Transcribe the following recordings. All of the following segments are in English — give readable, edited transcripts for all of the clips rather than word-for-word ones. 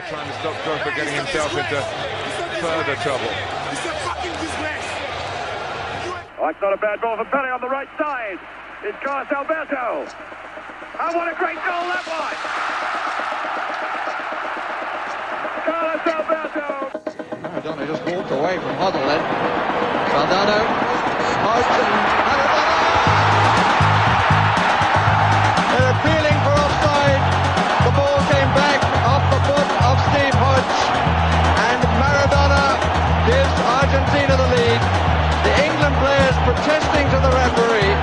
trying to stop Drogba getting himself into further trouble. Oh, it's not a bad ball for Pele on the right side. It's Carlos Alberto. And what a great goal that was! Carlos Alberto. Maradona just walked away from Huddle then. Maradona, Hodge and Maradona! They're appealing for offside. The ball came back off the foot of Steve Hodge. And Maradona gives Argentina the lead. The England players protesting to the referee.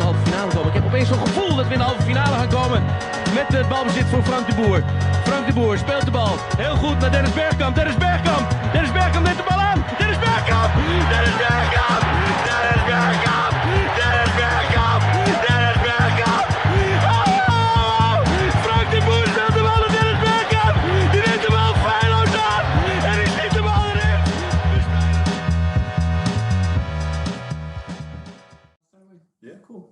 Halve finale komen. Ik heb opeens zo'n gevoel dat we in de halve finale gaan komen. Met het balbezit voor Frank de Boer. Frank de Boer speelt de bal. Heel goed naar Dennis Bergkamp. Dennis Bergkamp. Dennis Bergkamp neemt de bal aan. Dennis Bergkamp. Dennis Bergkamp. Dennis Bergkamp. Dennis Bergkamp. Dennis Bergkamp. Oh! Frank de Boer speelt de bal naar Dennis Bergkamp. Die neemt de bal feilloos aan. En die schiet de bal erin. Yeah, cool.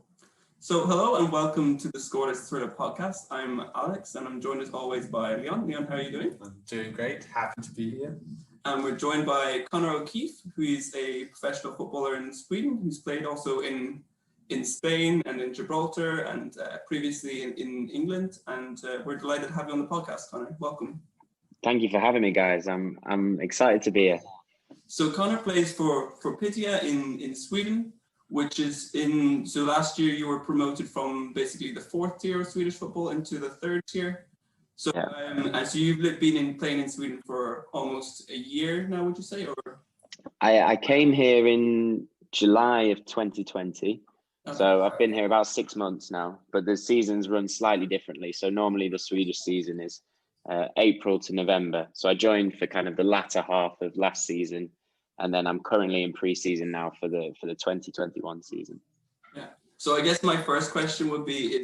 So, hello and welcome to the Scoreless Thriller podcast. I'm Alex and I'm joined as always by Leon. Leon, how are you doing? I'm doing great. Happy to be here. And we're joined by Conor O'Keefe, who is a professional footballer in Sweden, who's played also in Spain and in Gibraltar and previously in England. And we're delighted to have you on the podcast, Conor. Welcome. Thank you for having me, guys. I'm excited to be here. So Conor plays for Piteå in Sweden, which is so last year you were promoted from basically the 4th tier of Swedish football into the 3rd tier. So, yeah. So you've been playing in Sweden for almost a year now, would you say? Or I came here in July of 2020. Okay. So I've been here about 6 months now, but the seasons run slightly differently. So normally the Swedish season is April to November. So I joined for kind of the latter half of last season. And then I'm currently in pre-season now for the 2021 season. Yeah. So I guess my first question would be,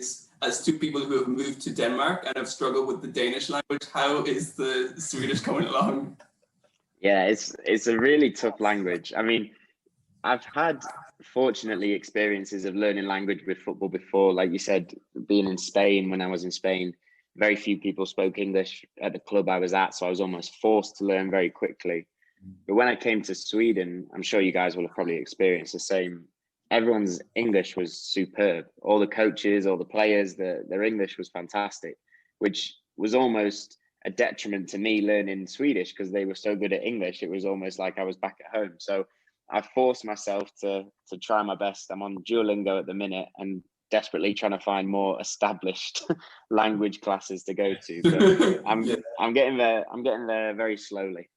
as two people who have moved to Denmark and have struggled with the Danish language, how is the Swedish coming along? Yeah, it's a really tough language. I mean, I've had, fortunately, experiences of learning language with football before. Like you said, being in Spain, when I was in Spain, very few people spoke English at the club I was at. So I was almost forced to learn very quickly. But when I came to Sweden, I'm sure you guys will have probably experienced the same. Everyone's English was superb. All the coaches, all the players, their English was fantastic, which was almost a detriment to me learning Swedish because they were so good at English. It was almost like I was back at home. So I forced myself to try my best. I'm on Duolingo at the minute and desperately trying to find more established language classes to go to. But I'm getting there. I'm getting there very slowly.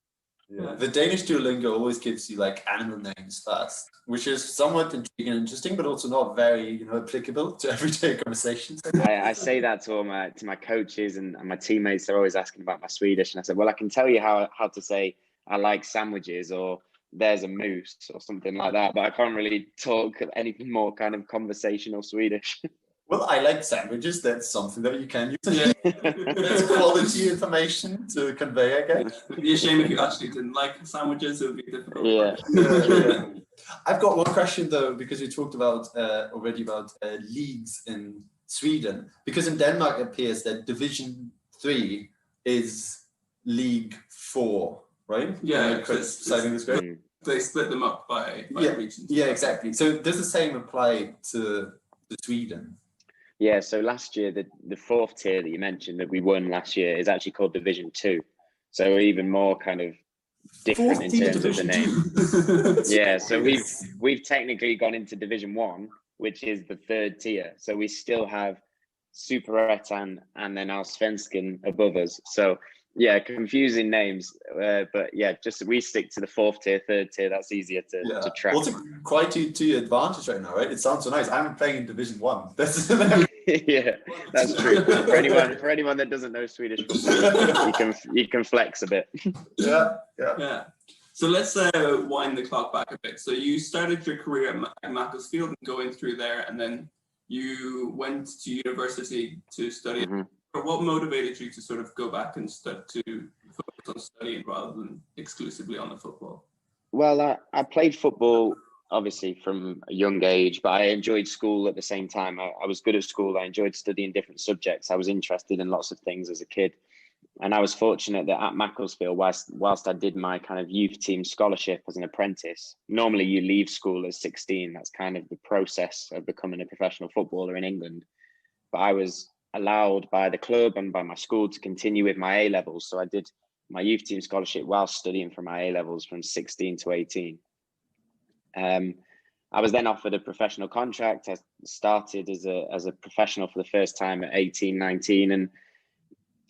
Yeah. The Danish Duolingo always gives you like animal names first, which is somewhat intriguing and interesting, but also not very, applicable to everyday conversations. I say that to all my coaches and my teammates. They're always asking about my Swedish, and I said, well, I can tell you how to say I like sandwiches or there's a moose or something like that, but I can't really talk anything more kind of conversational Swedish. Well, I like sandwiches. That's something that you can use. That's quality information to convey, I guess. It'd be a shame if you actually didn't like sandwiches. It would be difficult. Yeah. I've got one question though, because you talked about already about leagues in Sweden. Because in Denmark it appears that Division 3 is League 4, right? Yeah, citing this great. They split them up by regions. Yeah, exactly. So does the same apply to Sweden? Yeah, so last year, the 4th tier that you mentioned that we won last year is actually called Division 2. So even more kind of different in terms of the name. Yeah, so we've technically gone into Division 1, which is the 3rd tier. So we still have Superettan and then Allsvenskan above us. So yeah, confusing names, but yeah, just we stick to the 4th tier, 3rd tier. That's easier to track. Also, quite to your advantage right now, right? It sounds so nice. I'm playing in Division 1. That's yeah, that's true. For anyone that doesn't know Swedish football, you can flex a bit. Yeah. So let's wind the clock back a bit. So you started your career at Macclesfield and going through there, and then you went to university to study. Mm-hmm. What motivated you to sort of go back and focus on studying rather than exclusively on the football? Well, I played football obviously from a young age, but I enjoyed school at the same time. I was good at school. I enjoyed studying different subjects. I was interested in lots of things as a kid. And I was fortunate that at Macclesfield, whilst I did my kind of youth team scholarship as an apprentice, normally you leave school at 16. That's kind of the process of becoming a professional footballer in England. But I was allowed by the club and by my school to continue with my A-levels. So I did my youth team scholarship while studying for my A-levels from 16 to 18. I was then offered a professional contract. I started as a professional for the first time at 18, 19, and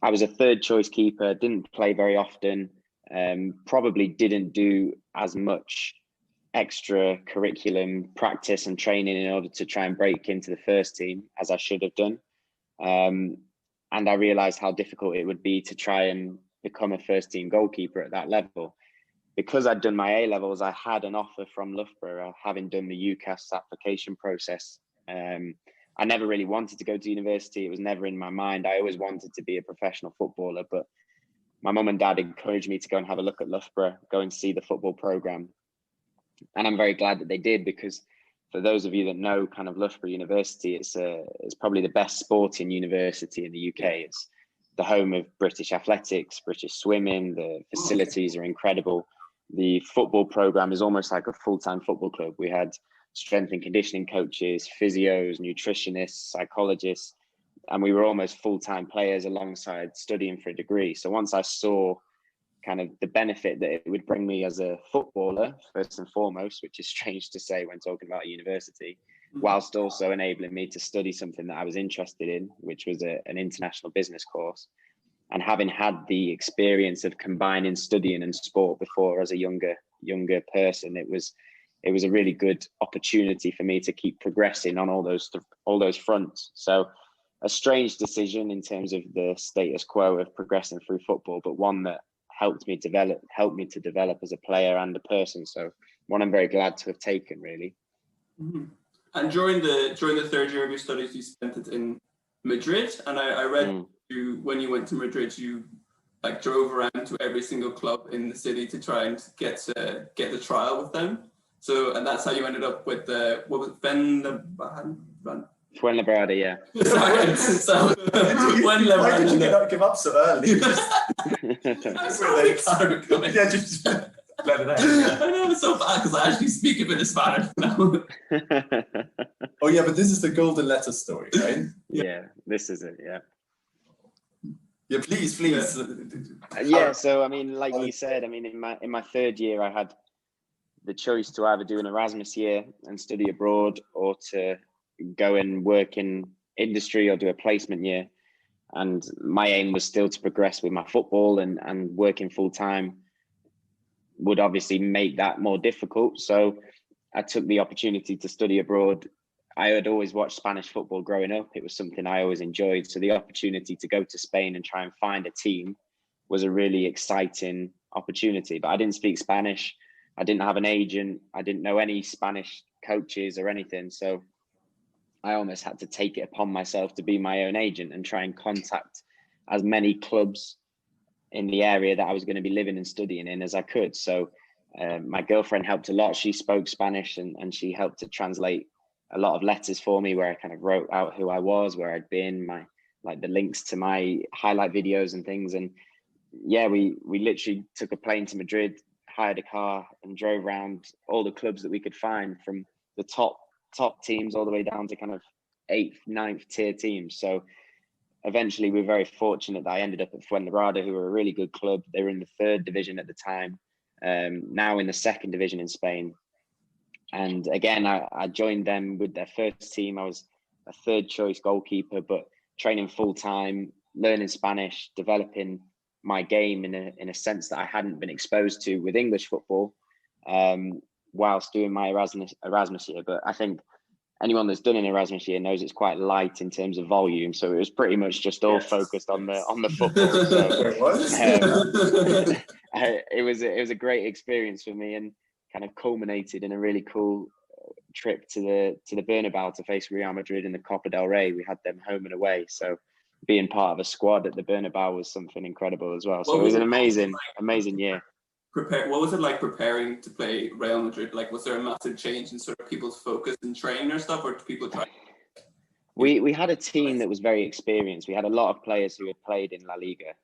I was a third choice keeper, didn't play very often, probably didn't do as much extra curriculum practice and training in order to try and break into the first team as I should have done. And I realized how difficult it would be to try and become a first team goalkeeper at that level. Because I'd done my A-levels, I had an offer from Loughborough, having done the UCAS application process. I never really wanted to go to university. It was never in my mind. I always wanted to be a professional footballer, but my mum and dad encouraged me to go and have a look at Loughborough, go and see the football program. And I'm very glad that they did, because for those of you that know kind of Loughborough University, it's probably the best sporting university in the UK. It's the home of British athletics, British swimming. The facilities are incredible. The football program is almost like a full-time football club. We had strength and conditioning coaches, physios, nutritionists, psychologists, and we were almost full-time players alongside studying for a degree. So once I saw kind of the benefit that it would bring me as a footballer, first and foremost, which is strange to say when talking about university, whilst also enabling me to study something that I was interested in, which was an international business course. And having had the experience of combining studying and sport before as a younger person, it was a really good opportunity for me to keep progressing on all those fronts. So a strange decision in terms of the status quo of progressing through football, but one that helped me to develop as a player and a person. So one I'm very glad to have taken, really. Mm-hmm. And during the third year of your studies, you spent it in Madrid, and I read when you went to Madrid, you like drove around to every single club in the city to try and get the trial with them. So, and that's how you ended up with Fuenlabrada, yeah. So why did you not give up so early? I'm so sorry. Yeah, just let it out. I know, it's so bad because I actually speak a bit of Spanish now. Oh yeah, but this is the golden letter story, right? Yeah, this is it. Yeah. Yeah, please. Yeah. So I mean, like you said, I mean, in my third year, I had the choice to either do an Erasmus year and study abroad, or to go and work in industry or do a placement year. And my aim was still to progress with my football, and working full time would obviously make that more difficult. So I took the opportunity to study abroad. I had always watched Spanish football growing up. It was something I always enjoyed. So the opportunity to go to Spain and try and find a team was a really exciting opportunity. But I didn't speak Spanish. I didn't have an agent. I didn't know any Spanish coaches or anything. So I almost had to take it upon myself to be my own agent and try and contact as many clubs in the area that I was going to be living and studying in as I could. So my girlfriend helped a lot. She spoke Spanish, and she helped to translate a lot of letters for me, where I kind of wrote out who I was, where I'd been, the links to my highlight videos and things. And yeah, we literally took a plane to Madrid, hired a car, and drove around all the clubs that we could find, from the top teams all the way down to kind of 8th, 9th tier teams. So eventually we were very fortunate that I ended up at Fuenlabrada, who were a really good club. They were in the 3rd division at the time, now in the 2nd division in Spain. And again, I joined them with their first team. I was a 3rd choice goalkeeper, but training full time, learning Spanish, developing my game in a sense that I hadn't been exposed to with English football, whilst doing my Erasmus year. But I think anyone that's done an Erasmus year knows it's quite light in terms of volume. So it was pretty much just all focused on the football. So, it was a great experience for me, and kind of culminated in a really cool trip to the Bernabeu to face Real Madrid in the Copa del Rey. We had them home and away. So being part of a squad at the Bernabeu was something incredible as well. So it was an amazing year. what was it like preparing to play Real Madrid? Like, was there a massive change in sort of people's focus in training or stuff, or did people try? We had a team that was very experienced. We had a lot of players who had played in La Liga.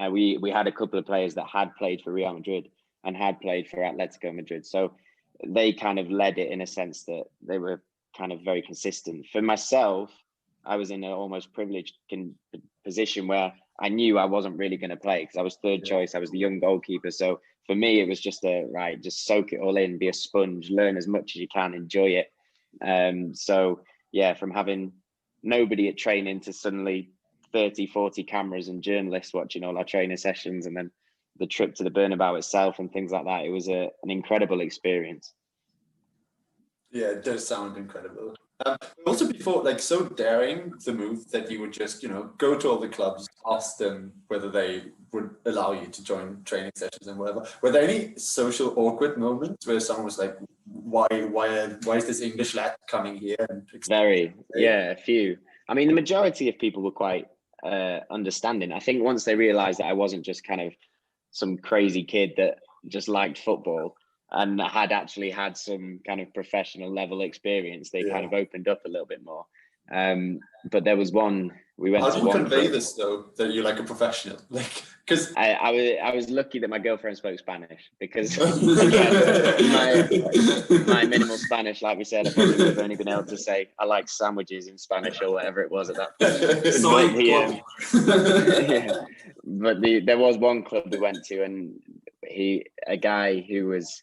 We had a couple of players that had played for Real Madrid and had played for Atletico Madrid. So they kind of led it in a sense that they were kind of very consistent. For myself, I was in an almost privileged position where I knew I wasn't really going to play because I was third choice. I was the young goalkeeper. So for me, it was just just soak it all in, be a sponge, learn as much as you can, enjoy it. So yeah, from having nobody at training to suddenly 30, 40 cameras and journalists watching all our training sessions, and then the trip to the Bernabeu itself and things like that. It was an incredible experience. Yeah, it does sound incredible. Also before, like, so daring, the move that you would just, go to all the clubs, ask them whether they would allow you to join training sessions and whatever. Were there any social awkward moments where someone was like, why is this English lad coming here? A few. I mean, the majority of people were quite understanding. I think once they realized that I wasn't just kind of some crazy kid that just liked football and had actually had some kind of professional level experience, they kind of opened up a little bit more. But there was one, we went How to do you one convey club. this though, that you're like a professional? Like, because I was lucky that my girlfriend spoke Spanish, because again, my minimal Spanish, like we said, I probably would have only been able to say I like sandwiches in Spanish or whatever it was at that point. But there was one club we went to, and a guy who was,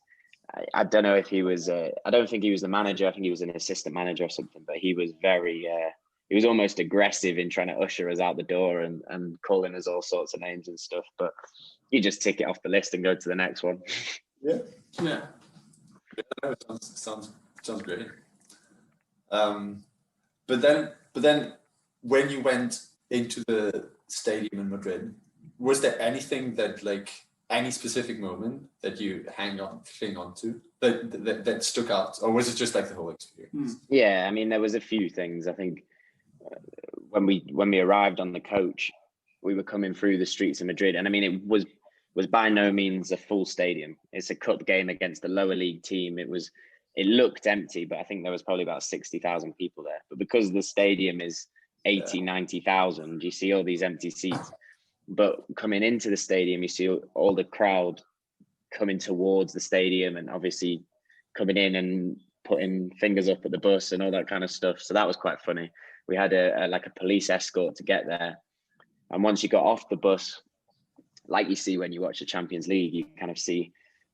I don't know if he was, I don't think he was the manager. I think he was an assistant manager or something, but he was very, he was almost aggressive in trying to usher us out the door and calling us all sorts of names and stuff. But you just tick it off the list and go to the next one. Yeah. Sounds great. But then when you went into the stadium in Madrid, was there anything that, like, any specific moment that you cling on to that stuck out, or was it just like the whole experience? Yeah, I mean, there was a few things. I think when we arrived on the coach, we were coming through the streets of Madrid, and I mean, it was by no means a full stadium. It's a cup game against a lower league team. It looked empty, but I think there was probably about 60,000 people there. But because the stadium is 80, 90,000, you see all these empty seats. But coming into the stadium, you see all the crowd coming towards the stadium, and obviously coming in and putting fingers up at the bus and all that kind of stuff. So that was quite funny. We had a police escort to get there. And once you got off the bus, like you see when you watch the Champions League, you kind of see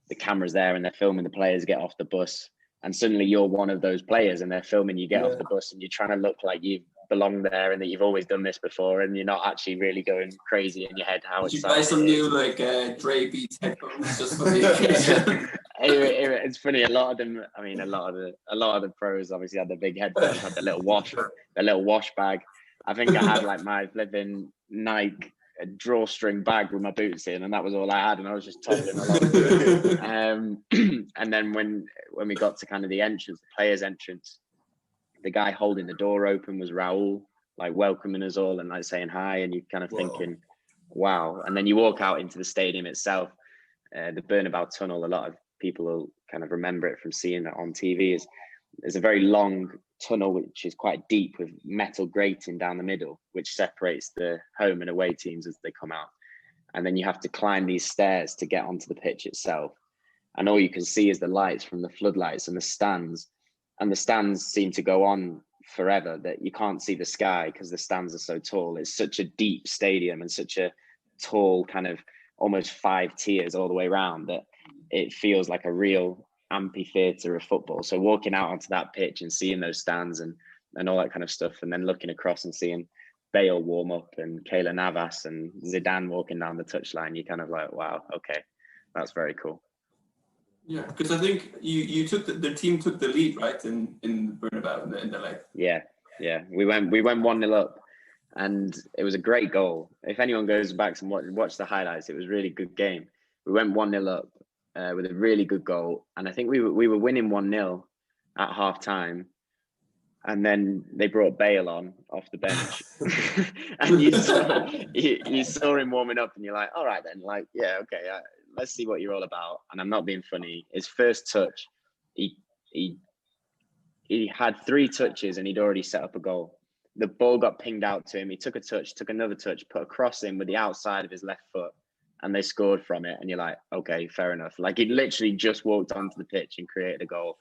the cameras there and they're filming the players get off the bus. And suddenly you're one of those players and they're filming you get off the bus, and you're trying to look like you belong there and that you've always done this before, and you're not actually really going crazy in your head. How you buy some new Dre Beats headphones just for the occasion? It's funny. A lot of them. I mean, a lot of the pros obviously had the big headphones, had the little wash bag. I think I had like my flipping Nike drawstring bag with my boots in, and that was all I had, and I was just toddling along. And then when we got to kind of the entrance, the players' entrance, the guy holding the door open was Raul, like welcoming us all and like saying hi, and you're kind of thinking, wow. And then you walk out into the stadium itself, the Bernabeu tunnel. A lot of people will kind of remember it from seeing it on TV. There's a very long tunnel which is quite deep with metal grating down the middle, which separates the home and away teams as they come out. And then you have to climb these stairs to get onto the pitch itself. And all you can see is the lights from the floodlights and the stands. And the stands seem to go on forever, that you can't see the sky because the stands are so tall. It's such a deep stadium and such a tall kind of almost 5 tiers all the way around that it feels like a real amphitheater of football. So walking out onto that pitch and seeing those stands and all that kind of stuff, and then looking across and seeing Bale warm up and Keylor Navas and Zidane walking down the touchline, you're kind of like, wow, okay, that's very cool. Yeah, because I think you took the team took the lead, right, in Bernabeu in the leg. Yeah, we went 1-0 up, and it was a great goal. If anyone goes back and watch the highlights, it was a really good game. We went 1-0 up with a really good goal, and I think we were winning 1-0 at half time, and then they brought Bale on off the bench, and you saw him warming up, and you're like, all right then, like, yeah, okay. let's see what you're all about. And I'm not being funny. His first touch, he had 3 touches and he'd already set up a goal. The ball got pinged out to him. He took a touch, took another touch, put a cross in with the outside of his left foot, and they scored from it. And you're like, okay, fair enough. Like, he literally just walked onto the pitch and created a goal.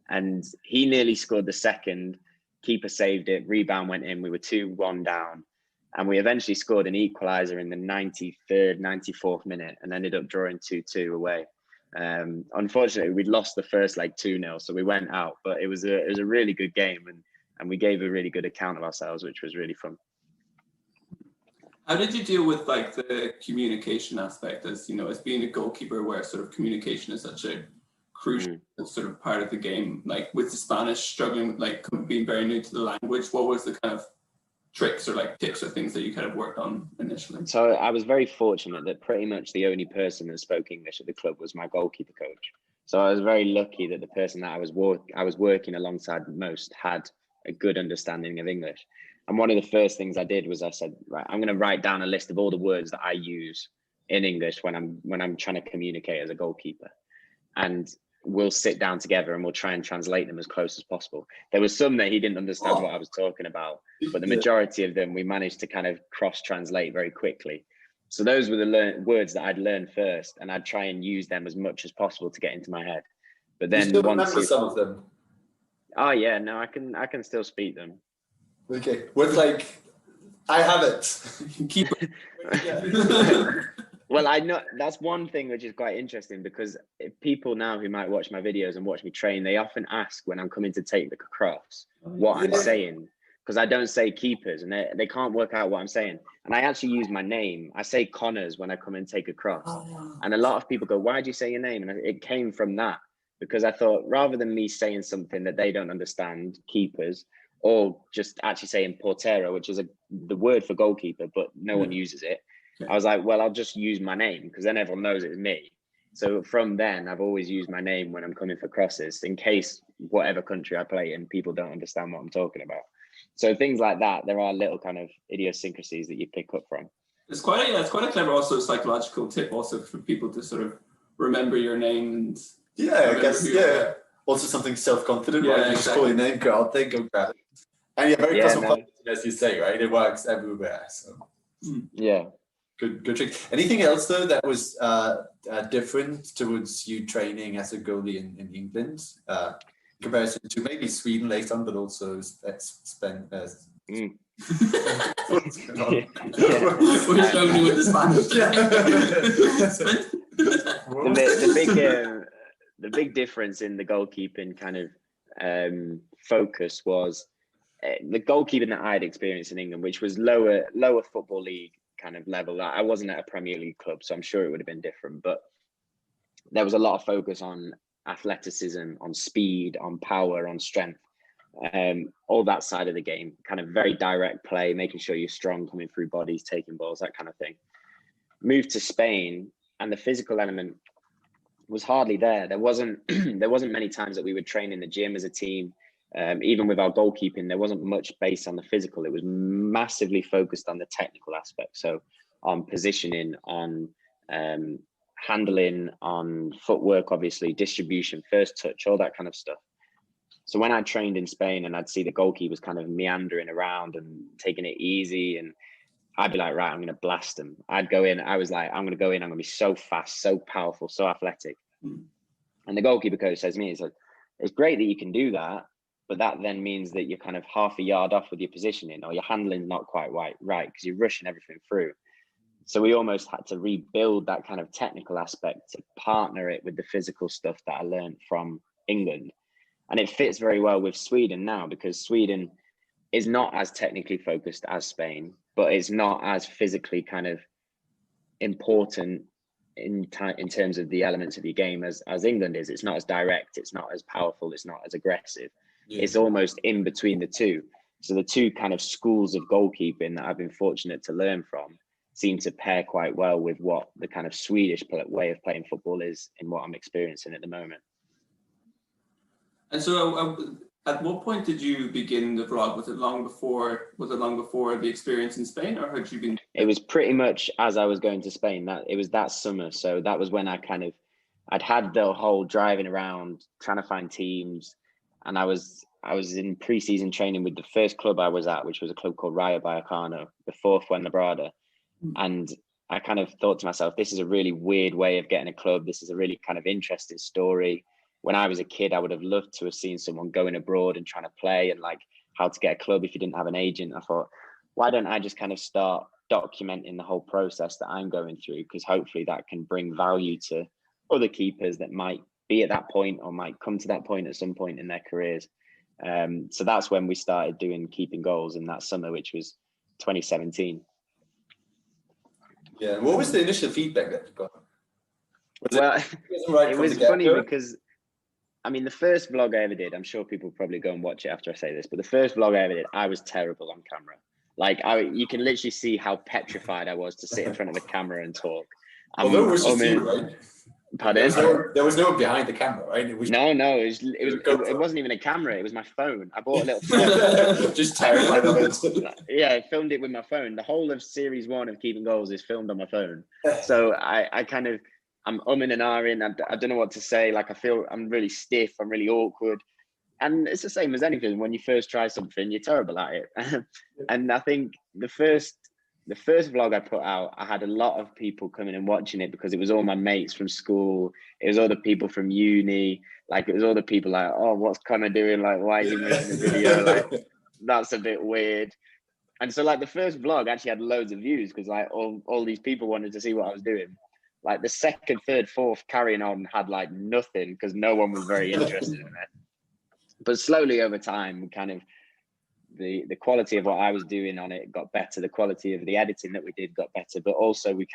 And he nearly scored the second. Keeper saved it. Rebound went in. We were 2-1 down. And we eventually scored an equaliser in the 93rd, 94th minute and ended up drawing 2-2 away. Unfortunately, we'd lost the first leg 2-0, so we went out. But it was a really good game, and we gave a really good account of ourselves, which was really fun. How did you deal with like the communication aspect, as you know, as being a goalkeeper, where sort of communication is such a crucial sort of part of the game? Like with the Spanish struggling, like being very new to the language, what was the kind of tricks or like tips or things that you kind of worked on initially? So I was very fortunate that pretty much the only person that spoke English at the club was my goalkeeper coach. So I was very lucky that the person that I was working alongside most had a good understanding of English. And one of the first things I did was I said, right, I'm going to write down a list of all the words that I use in English when I'm trying to communicate as a goalkeeper. And we'll sit down together and we'll try and translate them as close as possible. There was some that he didn't understand what I was talking about, but the majority of them we managed to kind of cross-translate very quickly. So those were the words that I'd learn first, and I'd try and use them as much as possible to get into my head. But then you still remember some of them? Oh yeah, no, I can still speak them. Okay, with like, I have it. Keep Well, I know that's one thing which is quite interesting, because people now who might watch my videos and watch me train, they often ask when I'm coming to take the cross what I'm saying, because I don't say keepers, and they can't work out what I'm saying. And I actually use my name. I say Connors when I come and take a cross. And a lot of people go, why do you say your name? And it came from that, because I thought rather than me saying something that they don't understand, keepers, or just actually saying portero, which is the word for goalkeeper, but no one uses it. I was like, well, I'll just use my name, because then everyone knows it's me. So from then, I've always used my name when I'm coming for crosses, in case whatever country I play in, people don't understand what I'm talking about. So things like that, there are little kind of idiosyncrasies that you pick up from. It's quite a clever also psychological tip also for people to sort of remember your name. And I guess, also something self-confident, right? You just call your name, go out there, go grab it. And very cosmopolitan, as you say, right? It works everywhere. So yeah. Good trick. Anything else though that was different towards you training as a goalie in England, in comparison to maybe Sweden later on, but also Spain? What's going on? We're struggling with the Spanish. The big difference in the goalkeeping kind of focus was the goalkeeping that I had experienced in England, which was lower football league kind of level. I wasn't at a Premier League club, so I'm sure it would have been different, but there was a lot of focus on athleticism, on speed, on power, on strength, all that side of the game, kind of very direct play, making sure you're strong, coming through bodies, taking balls, that kind of thing. Moved to Spain, and the physical element was hardly there. There wasn't many times that we would train in the gym as a team. Even with our goalkeeping, there wasn't much based on the physical. It was massively focused on the technical aspect. So on positioning, on handling, on footwork, obviously, distribution, first touch, all that kind of stuff. So when I trained in Spain and I'd see the goalkeepers kind of meandering around and taking it easy, and I'd be like, right, I'm going to blast them. I'd go in. I was like, I'm going to go in. I'm going to be so fast, so powerful, so athletic. And the goalkeeper coach says to me, he's like, it's great that you can do that, but that then means that you're kind of half a yard off with your positioning, or your handling's not quite right because you're rushing everything through. So we almost had to rebuild that kind of technical aspect to partner it with the physical stuff that I learned from England. And it fits very well with Sweden now, because Sweden is not as technically focused as Spain, but it's not as physically kind of important in terms of the elements of your game as England is. It's not as direct, it's not as powerful, it's not as aggressive. Yeah. It's almost in between the two. So the two kind of schools of goalkeeping that I've been fortunate to learn from seem to pair quite well with what the kind of Swedish way of playing football is in what I'm experiencing at the moment. And so At what point did you begin the vlog? Was it long before the experience in Spain, or had you been? It was pretty much as I was going to Spain. It was that summer, so that was when I'd had the whole driving around trying to find teams, and I was in pre-season training with the first club I was at, which was a club called Rayo Vallecano, the fourth Fuenlabrada, and I kind of thought to myself, this is a really weird way of getting a club. This is a really kind of interesting story. When I was a kid, I would have loved to have seen someone going abroad and trying to play, and like how to get a club if you didn't have an agent. I thought, why don't I just kind of start documenting the whole process that I'm going through? Because hopefully that can bring value to other keepers that might be at that point or might come to that point at some point in their careers. So that's when we started doing Keeping Goals in that summer, which was 2017. Yeah. What was the initial feedback that you got? It was funny because, I mean, the first vlog I ever did, I'm sure people probably go and watch it after I say this, but the first vlog I ever did, I was terrible on camera. Like, you can literally see how petrified I was to sit in front of the camera and talk. Although it was just you, right? Pardon? There was no one behind the camera, right? It wasn't even a camera. It was my phone. I bought a little phone. Just terrified of it. Yeah, I filmed it with my phone. The whole of series 1 of Keeping Goals is filmed on my phone. So I'm umming and ahhing. I don't know what to say. Like, I feel I'm really stiff. I'm really awkward. And it's the same as anything. When you first try something, you're terrible at it. And I think the first vlog I put out, I had a lot of people coming and watching it because it was all my mates from school. It was all the people from uni. Like, it was all the people like, oh, what's Conor doing? Like, why is he making a video? Like, that's a bit weird. And so, like, the first vlog actually had loads of views because, like, all these people wanted to see what I was doing. Like, the second, third, fourth carrying on had, like, nothing because no one was very interested in it. But slowly over time, kind of, the quality of what I was doing on it got better. The quality of the editing that we did got better, but also we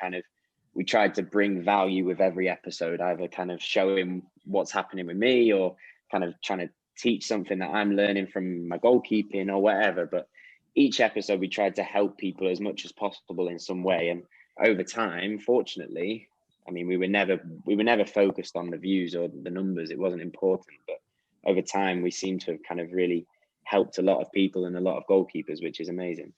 tried to bring value with every episode, either kind of showing what's happening with me or kind of trying to teach something that I'm learning from my goalkeeping or whatever. But each episode we tried to help people as much as possible in some way. And over time, fortunately, I mean, we were never focused on the views or the numbers. It wasn't important, but over time we seem to have kind of really helped a lot of people and a lot of goalkeepers, which is amazing.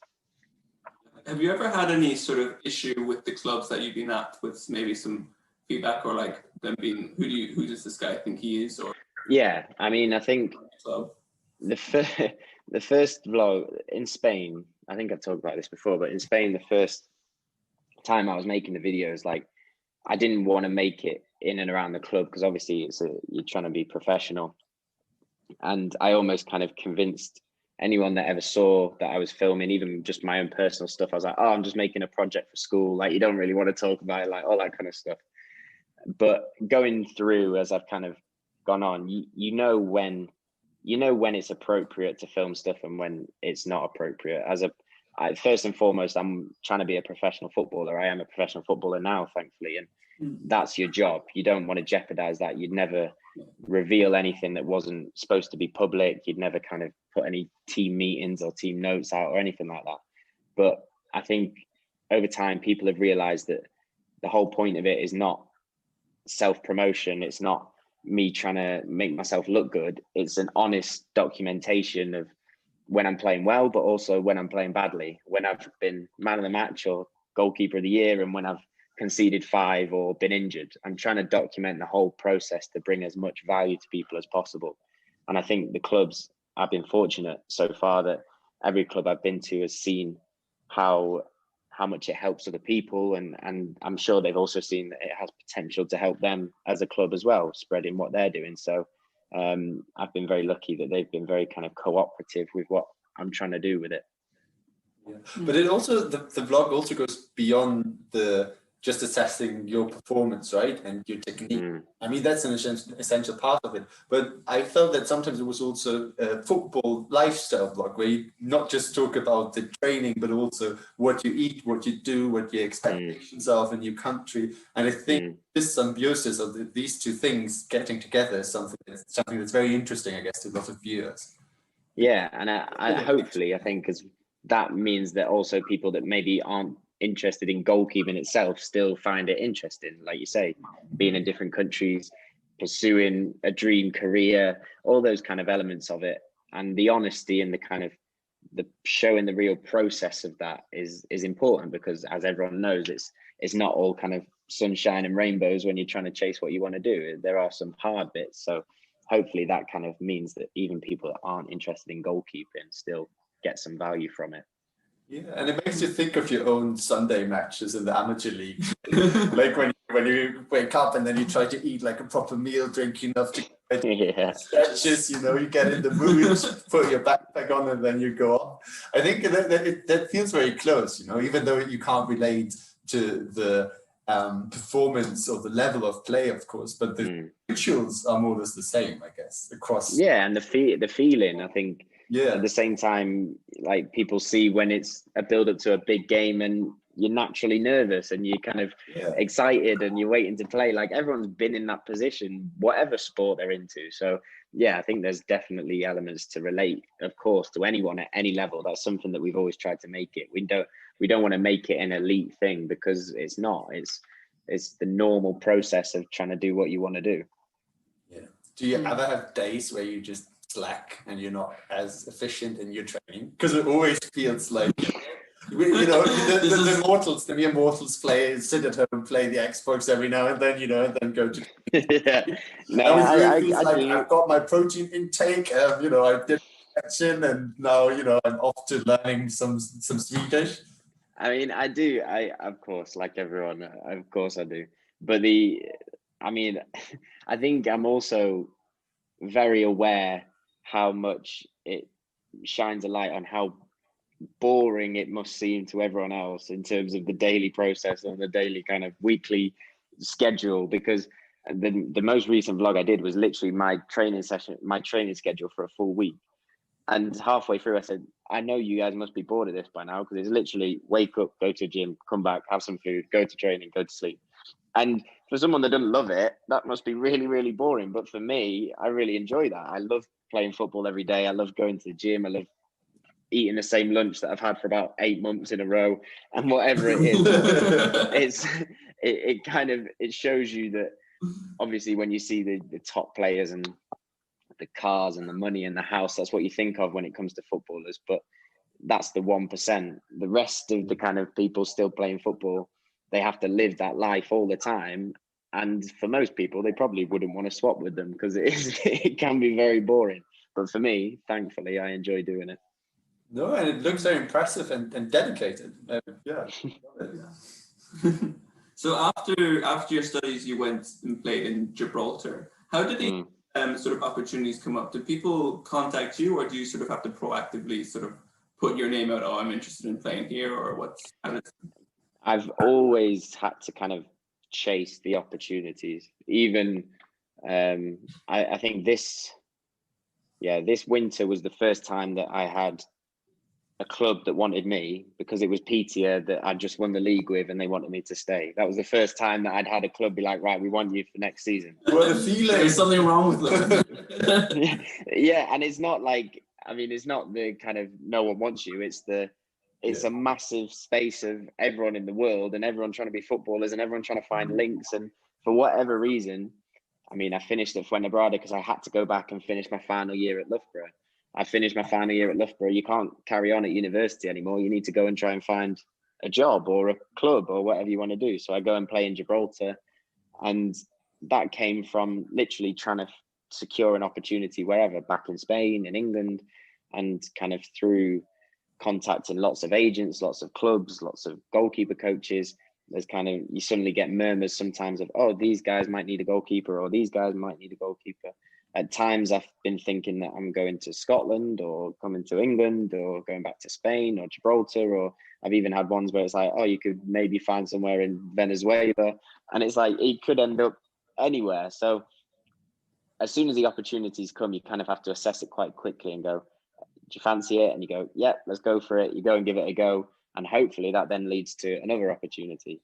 Have you ever had any sort of issue with the clubs that you've been at, with maybe some feedback or like them being, who does this guy think he is? Or yeah, I mean, I think the first vlog in Spain, I think I've talked about this before, but in Spain, the first time I was making the videos, like, I didn't want to make it in and around the club because obviously you're trying to be professional. And I almost kind of convinced anyone that ever saw that I was filming, even just my own personal stuff. I was like, oh, I'm just making a project for school. Like, you don't really want to talk about it, like all that kind of stuff. But going through as I've kind of gone on, you know when it's appropriate to film stuff and when it's not appropriate. First and foremost, I'm trying to be a professional footballer. I am a professional footballer now, thankfully, and that's your job. You don't want to jeopardize that. You'd never reveal anything that wasn't supposed to be public. You'd never kind of put any team meetings or team notes out or anything like that. But I think over time, people have realized that the whole point of it is not self-promotion. It's not me trying to make myself look good. It's an honest documentation of when I'm playing well, but also when I'm playing badly, when I've been man of the match or goalkeeper of the year, and when I've conceded 5 or been injured. I'm trying to document the whole process to bring as much value to people as possible. And I think the clubs, I've been fortunate so far that every club I've been to has seen how much it helps other people. And I'm sure they've also seen that it has potential to help them as a club as well, spreading what they're doing. So I've been very lucky that they've been very kind of cooperative with what I'm trying to do with it. Yeah. But it also, the vlog also goes beyond just assessing your performance, right? And your technique. I mean, that's an essential part of it. But I felt that sometimes it was also a football lifestyle vlog where you not just talk about the training, but also what you eat, what you do, what your expectations are in your country. And I think this symbiosis of these two things getting together is something that's very interesting, I guess, to a lot of viewers. Yeah, and I hopefully, I think, because that means that also people that maybe aren't interested in goalkeeping itself still find it interesting, like you say, being in different countries, pursuing a dream career, all those kind of elements of it. and the honesty and the kind of the showing the real process of that is important, because as everyone knows, it's not all kind of sunshine and rainbows when you're trying to chase what you want to do. There are some hard bits. So hopefully that kind of means that even people that aren't interested in goalkeeping still get some value from it. Yeah, and it makes you think of your own Sunday matches in the amateur league. Like when you wake up and then you try to eat like a proper meal, drink enough to get stretches, you know, you get in the mood, put your backpack on, and then you go off. I think that feels very close, you know, even though you can't relate to the performance or the level of play, of course, but the rituals are more or less the same, I guess, across. Yeah, and the feeling, I think. Yeah. At the same time, like people see when it's a build up to a big game and you're naturally nervous and you're kind of excited and you're waiting to play. Like everyone's been in that position, whatever sport they're into. So yeah, I think there's definitely elements to relate, of course, to anyone at any level. That's something that we've always tried to make it. We don't want to make it an elite thing, because it's not. It's the normal process of trying to do what you want to do. Yeah. Do you ever have days where you just slack and you're not as efficient in your training? Because it always feels like, you know, the mortals, the mere mortals sit at home, play the Xbox every now and then, you know, and then go to. Yeah. No, I've got my protein intake, you know, I did action, and now, you know, I'm off to learning some Swedish. I mean, I do. Of course, like everyone, of course I do. But I think I'm also very aware how much it shines a light on how boring it must seem to everyone else in terms of the daily process and the daily kind of weekly schedule, because the most recent vlog I did was literally my training schedule for a full week. And halfway through I said, I know you guys must be bored of this by now, because it's literally wake up, go to the gym, come back, have some food, go to training, go to sleep. And for someone that doesn't love it, that must be really, really boring. But for me, I really enjoy that. I love playing football every day. I love going to the gym. I love eating the same lunch that I've had for about 8 months in a row, and whatever it is. It shows you that obviously when you see the top players and the cars and the money and the house, that's what you think of when it comes to footballers. But that's the 1%. The rest of the kind of people still playing football, they have to live that life all the time. And for most people, they probably wouldn't want to swap with them, because it can be very boring. But for me, thankfully, I enjoy doing it. No, and it looks very impressive and dedicated. Yeah. So after your studies, you went and played in Gibraltar. How did these sort of opportunities come up? Did people contact you, or do you sort of have to proactively sort of put your name out? Oh, I'm interested in playing here, or I've always had to kind of chase the opportunities. Even I think this winter was the first time that I had a club that wanted me, because it was Piteå that I'd just won the league with and they wanted me to stay. That was the first time that I'd had a club be like, right, we want you for next season. What a feeling. There's something wrong with them. Yeah, and it's not like, I mean, it's not the kind of no one wants you. It's a massive space of everyone in the world and everyone trying to be footballers and everyone trying to find links. And for whatever reason, I mean, I finished at Fuenlabrada because I had to go back and finish my final year at Loughborough. I finished my final year at Loughborough. You can't carry on at university anymore. You need to go and try and find a job or a club or whatever you want to do. So I go and play in Gibraltar. And that came from literally trying to secure an opportunity wherever, back in Spain, in England, and kind of through contacting lots of agents, lots of clubs, lots of goalkeeper coaches. There's kind of, you suddenly get murmurs sometimes of, oh, these guys might need a goalkeeper, or these guys might need a goalkeeper. At times I've been thinking that I'm going to Scotland or coming to England or going back to Spain or Gibraltar, or I've even had ones where it's like, oh, you could maybe find somewhere in Venezuela. And it's like, it could end up anywhere. So as soon as the opportunities come, you kind of have to assess it quite quickly and go, do you fancy it? And you go, yeah, let's go for it. You go and give it a go. And hopefully that then leads to another opportunity.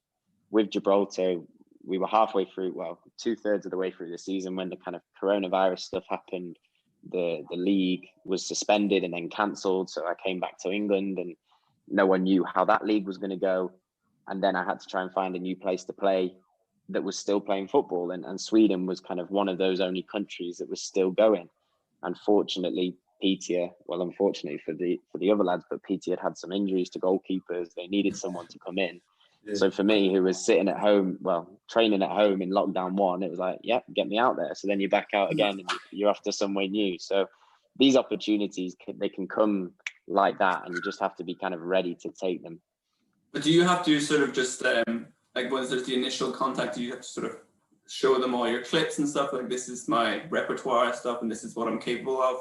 With Gibraltar, we were halfway through, well, 2/3 of the way through the season when the kind of coronavirus stuff happened. The league was suspended and then cancelled. So I came back to England and no one knew how that league was going to go. And then I had to try and find a new place to play that was still playing football. And Sweden was kind of one of those only countries that was still going. Unfortunately, Piteå, well, unfortunately for the other lads, but Piteå had some injuries to goalkeepers. They needed someone to come in. Yeah. So for me, who was sitting at home, well, training at home in lockdown 1, it was like, yeah, get me out there. So then you're back out again and you're off to somewhere new. So these opportunities, they can come like that, and you just have to be kind of ready to take them. But do you have to sort of just, like once there's the initial contact, do you have to sort of show them all your clips and stuff, like this is my repertoire stuff and this is what I'm capable of,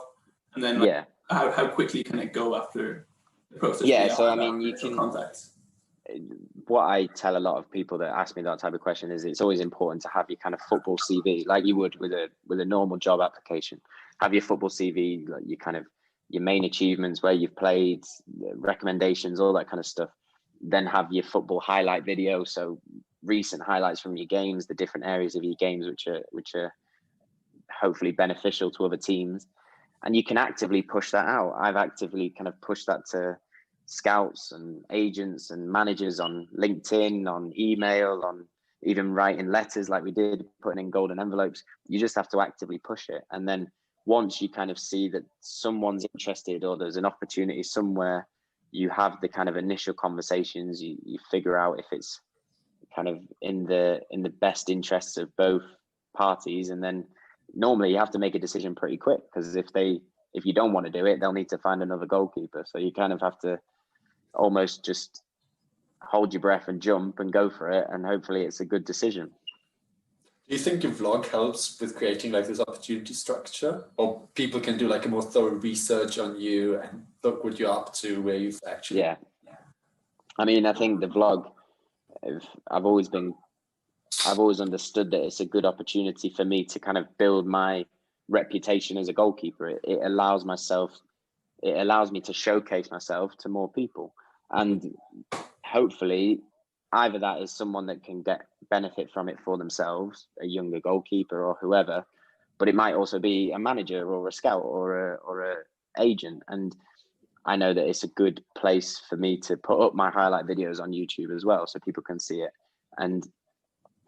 and then like, how quickly can it go after the process? Yeah, so I mean, you can contact. What I tell a lot of people that ask me that type of question is it's always important to have your kind of football CV, like you would with a normal job application. Have your football CV, like your main achievements, where you've played, recommendations, all that kind of stuff. Then have your football highlight video, so recent highlights from your games, the different areas of your games which are hopefully beneficial to other teams, and you can actively push that out. I've actively kind of pushed that to scouts and agents and managers on LinkedIn, on email, on even writing letters like we did, putting in golden envelopes. You just have to actively push it, and then once you kind of see that someone's interested or there's an opportunity somewhere, you have the kind of initial conversations, you figure out if it's kind of in the best interests of both parties, and then normally you have to make a decision pretty quick, because if you don't want to do it, they'll need to find another goalkeeper. So you kind of have to almost just hold your breath and jump and go for it, and hopefully it's a good decision. Do you think your vlog helps with creating like this opportunity structure, or people can do like a more thorough research on you and look what you're up to, where you've actually? Yeah. I mean, I think the vlog, I've always understood that it's a good opportunity for me to kind of build my reputation as a goalkeeper. It allows me to showcase myself to more people, and hopefully either that is someone that can get benefit from it for themselves, a younger goalkeeper or whoever, but it might also be a manager or a scout or a agent. And I know that it's a good place for me to put up my highlight videos on YouTube as well, so people can see it. And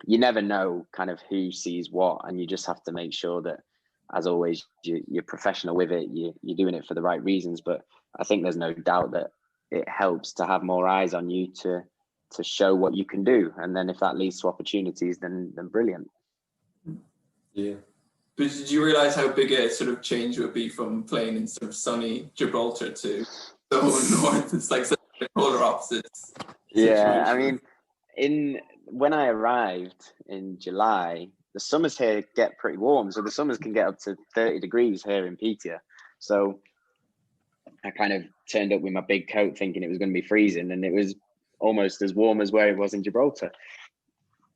you never know kind of who sees what, and you just have to make sure that, as always, you're professional with it, you're doing it for the right reasons. But I think there's no doubt that it helps to have more eyes on you to show what you can do, and then if that leads to opportunities, then brilliant. Yeah. But did you realize how big a sort of change it would be from playing in sort of sunny Gibraltar to so north? It's like such polar opposites. Yeah, I mean, when I arrived in July, the summers here get pretty warm, so the summers can get up to 30 degrees here in Piteå. So I kind of turned up with my big coat thinking it was going to be freezing, and it was almost as warm as where it was in Gibraltar.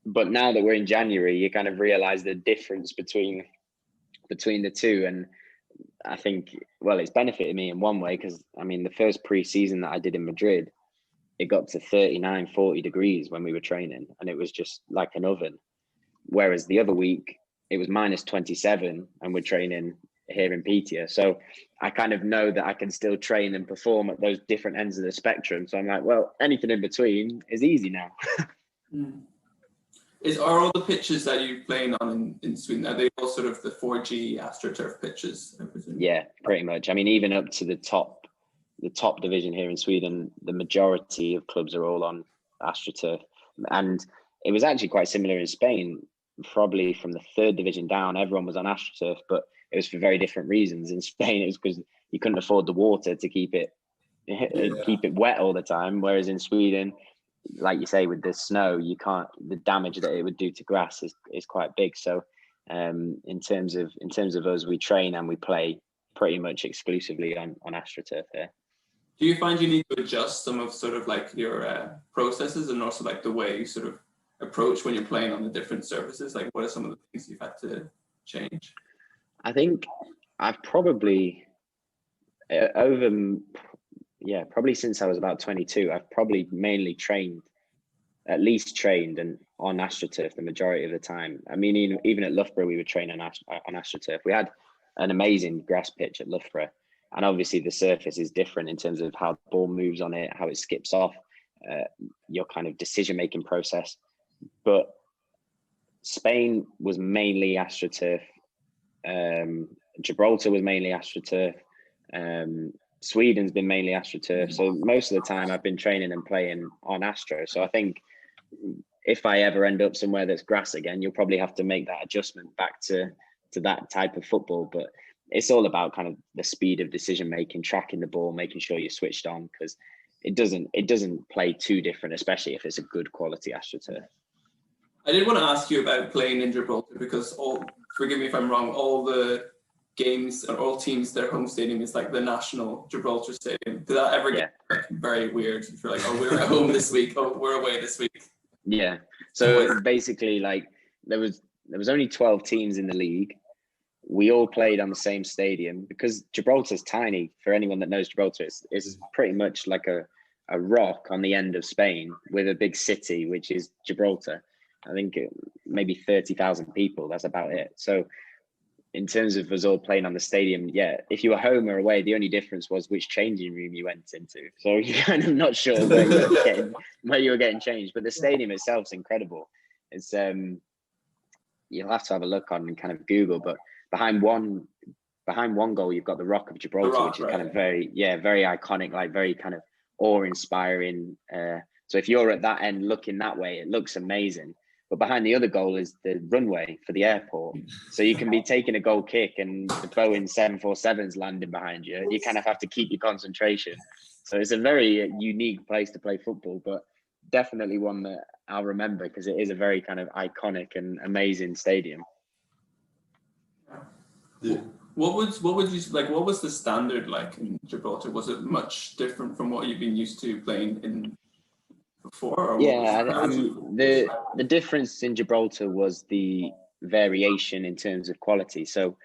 But now that we're in January, you kind of realize the difference between the two. And I think, well, it's benefited me in one way, because I mean, the first pre-season that I did in Madrid, it got to 39, 40 degrees when we were training, and it was just like an oven. Whereas the other week, it was minus 27 and we're training here in Piteå. So I kind of know that I can still train and perform at those different ends of the spectrum. So I'm like, well, anything in between is easy now. Are all the pitches that you're playing on in Sweden, are they all sort of the 4G AstroTurf pitches, I presume? Yeah, pretty much. I mean, even up to the top division here in Sweden, the majority of clubs are all on AstroTurf. And it was actually quite similar in Spain. Probably from the 3rd division down, everyone was on AstroTurf, but it was for very different reasons. In Spain, it was because you couldn't afford the water to keep it wet all the time. Whereas in Sweden, like you say, with the snow, the damage that it would do to grass is quite big. So in terms of us, we train and we play pretty much exclusively on AstroTurf here. Do you find you need to adjust some of sort of like your processes, and also like the way you sort of approach when you're playing on the different surfaces? Like, what are some of the things you've had to change? I think I've probably probably since I was about 22, I've probably mainly trained and on AstroTurf the majority of the time. I mean, even at Loughborough, we would train on AstroTurf. We had an amazing grass pitch at Loughborough, and obviously the surface is different in terms of how the ball moves on it, how it skips off, your kind of decision-making process. But Spain was mainly AstroTurf. Gibraltar was mainly AstroTurf, Sweden's been mainly AstroTurf, so most of the time I've been training and playing on Astro. So I think if I ever end up somewhere that's grass again, you'll probably have to make that adjustment back to that type of football. But it's all about kind of the speed of decision making, tracking the ball, making sure you're switched on, because it doesn't play too different, especially if it's a good quality AstroTurf. I did want to ask you about playing in Gibraltar, because forgive me if I'm wrong, all the games or all teams, their home stadium is like the national Gibraltar stadium. Did that ever get very weird? If you're like, oh, we're at home this week, oh, we're away this week. Yeah. So basically, like there was only 12 teams in the league. We all played on the same stadium because Gibraltar's tiny. For anyone that knows Gibraltar, it's pretty much like a rock on the end of Spain with a big city, which is Gibraltar. I think maybe 30,000 people. That's about it. So in terms of us all playing on the stadium, if you were home or away, the only difference was which changing room you went into. So you're kind of not sure where you were getting changed. But the stadium itself is incredible. It's you'll have to have a look on kind of Google, but behind one goal you've got the Rock of Gibraltar, which is kind of very iconic, like very kind of awe-inspiring. So if you're at that end looking that way, it looks amazing. But behind the other goal is the runway for the airport. So you can be taking a goal kick and the Boeing 747's landing behind you. You kind of have to keep your concentration. So it's a very unique place to play football, but definitely one that I'll remember because it is a very kind of iconic and amazing stadium. Yeah. What would you like? What was the standard like in Gibraltar? Was it much different from what you've been used to playing in before? Or the difference in Gibraltar was the variation in terms of quality. So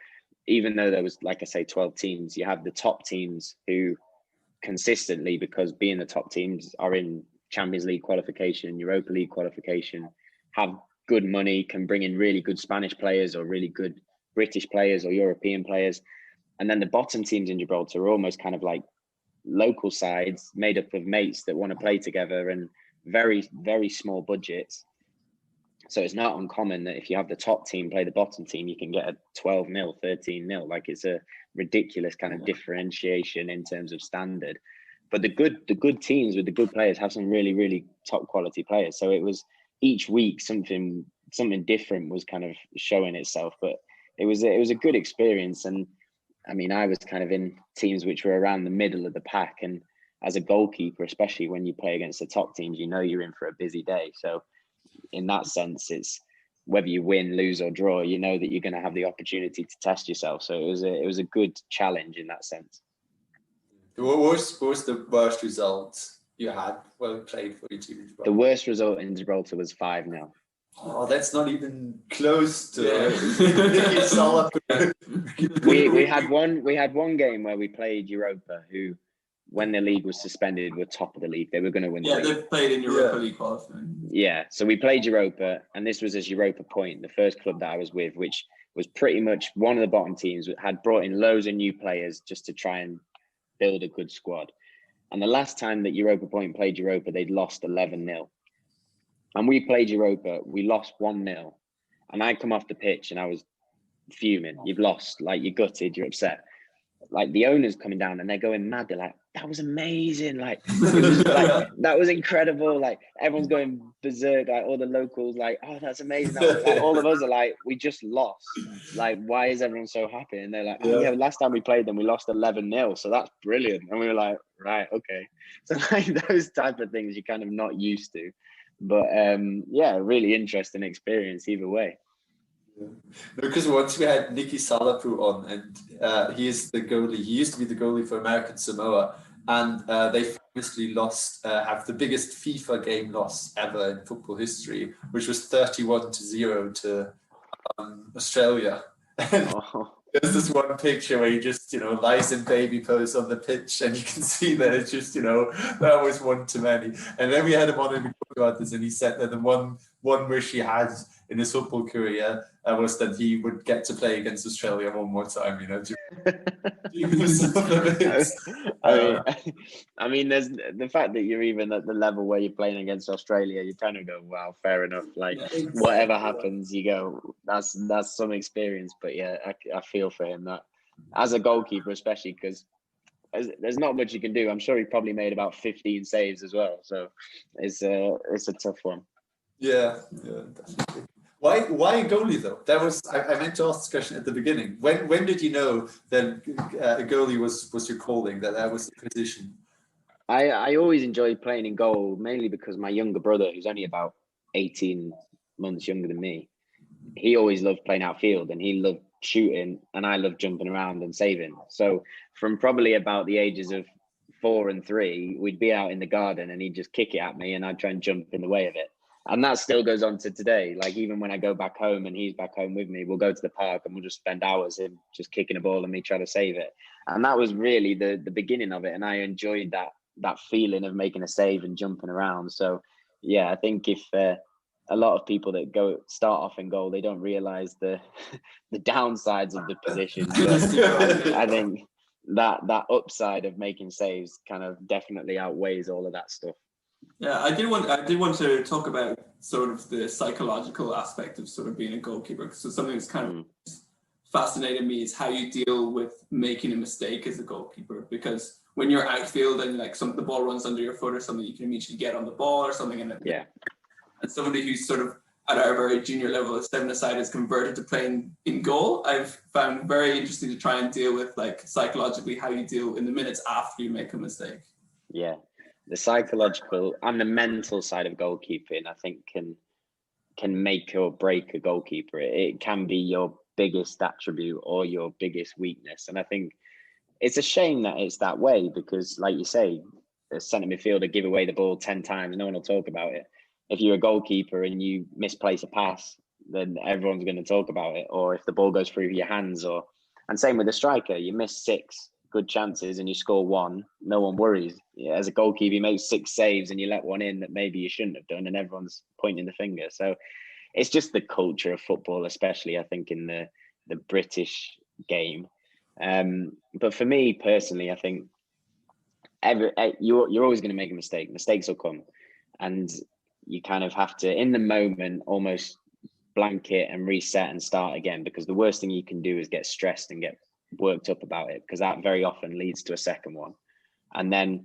even though there was, like I say, 12 teams, you have the top teams who consistently, because being the top teams, are in Champions League qualification, Europa League qualification, have good money, can bring in really good Spanish players or really good British players or European players. And then the bottom teams in Gibraltar are almost kind of like local sides made up of mates that want to play together and very, very small budgets. So it's not uncommon that if you have the top team play the bottom team, you can get a 12-0, 13-0. Like it's a ridiculous kind of differentiation in terms of standard. But the good teams with the good players have some really, really top quality players. So it was each week something different was kind of showing itself. But it was a good experience. And I mean, I was kind of in teams which were around the middle of the pack. And as a goalkeeper, especially when you play against the top teams, you know you're in for a busy day. So in that sense, it's whether you win, lose or draw, you know that you're going to have the opportunity to test yourself. So it was a good challenge in that sense. What was the worst result you had when you played for your team? The worst result in Gibraltar was 5-0. Oh, that's not even close to we had one game where we played Europa, who, when the league was suspended, were top of the league. They were going to win the league. Yeah, they played in Europa League qualifying. Yeah, so we played Europa, and this was as Europa Point, the first club that I was with, which was pretty much one of the bottom teams, had brought in loads of new players just to try and build a good squad. And the last time that Europa Point played Europa, they'd lost 11-0. And we played Europa, we lost 1-0. And I come off the pitch and I was fuming. You've lost, like you're gutted, you're upset. Like the owners coming down and they're going mad. They're like, that was amazing. Like, it was like that was incredible. Like everyone's going berserk. Like all the locals, like, oh, that's amazing. Like, all of us are like, we just lost. Like, why is everyone so happy? And they're like, oh yeah, last time we played them, we lost 11-0. So that's brilliant. And we were like, right, okay. So like those type of things you're kind of not used to. But yeah, really interesting experience either way. Yeah. Because once we had Nicky Salapu on, and he is the goalie. He used to be the goalie for American Samoa, and they famously lost, have the biggest FIFA game loss ever in football history, which was 31-0 to Australia. There's this one picture where he just, lies in baby pose on the pitch, and you can see that it's just, that was one too many. And then we had him on and we talked about this, and he said that the one wish he had in his football career was that he would get to play against Australia one more time, I mean, there's the fact that you're even at the level where you're playing against Australia, you kind of go, wow, fair enough. Like whatever happens, you go, that's some experience. But yeah, I feel for him that as a goalkeeper, especially because there's not much you can do. I'm sure he probably made about 15 saves as well. So it's a tough one. Yeah, definitely. Why a goalie though? That was I meant to ask this question at the beginning. When did you know that a goalie was your calling? That was the position? I always enjoyed playing in goal, mainly because my younger brother, who's only about 18 months younger than me, he always loved playing outfield and he loved shooting, and I loved jumping around and saving. So from probably about the ages of 4 and 3, we'd be out in the garden and he'd just kick it at me and I'd try and jump in the way of it. And that still goes on to today. Like even when I go back home and he's back home with me, we'll go to the park and we'll just spend hours in just kicking a ball and me trying to save it. And that was really the beginning of it. And I enjoyed that feeling of making a save and jumping around. So yeah, I think if a lot of people that start off in goal, they don't realize the downsides of the position. I think that upside of making saves kind of definitely outweighs all of that stuff. Yeah, I did want to talk about sort of the psychological aspect of sort of being a goalkeeper. So something that's kind of fascinated me is how you deal with making a mistake as a goalkeeper, because when you're outfield and like the ball runs under your foot or something, you can immediately get on the ball or something. And somebody who's sort of at our very junior level at 7-a-side is converted to playing in goal, I've found very interesting to try and deal with like psychologically how you deal in the minutes after you make a mistake. Yeah. The psychological and the mental side of goalkeeping, I think, can make or break a goalkeeper. It can be your biggest attribute or your biggest weakness. And I think it's a shame that it's that way because, like you say, a centre midfielder give away the ball 10 times, no one will talk about it. If you're a goalkeeper and you misplace a pass, then everyone's going to talk about it. Or if the ball goes through your hands, and same with the striker, you miss 6 good chances and you score 1, no one worries. Yeah, as a goalkeeper, you make 6 saves and you let one in that maybe you shouldn't have done, and everyone's pointing the finger. So it's just the culture of football, especially I think in the British game. But for me personally, I think you're always going to make a mistake. Mistakes will come, and you kind of have to, in the moment, almost blanket and reset and start again, because the worst thing you can do is get stressed and get worked up about it, because that very often leads to a second one, and then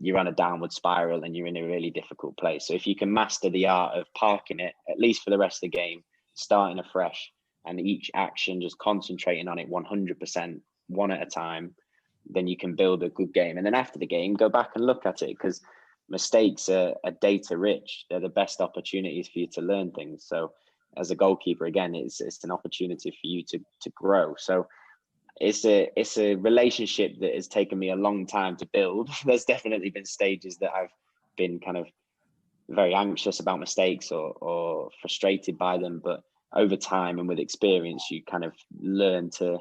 you're on a downward spiral and you're in a really difficult place. So if you can master the art of parking it, at least for the rest of the game, starting afresh, and each action just concentrating on it 100%, one at a time, then you can build a good game. And then after the game, go back and look at it, because mistakes are data rich. They're the best opportunities for you to learn things. So as a goalkeeper, again, it's an opportunity for you to grow. So it's a relationship that has taken me a long time to build. There's definitely been stages that I've been kind of very anxious about mistakes or frustrated by them, but over time and with experience, you kind of learn to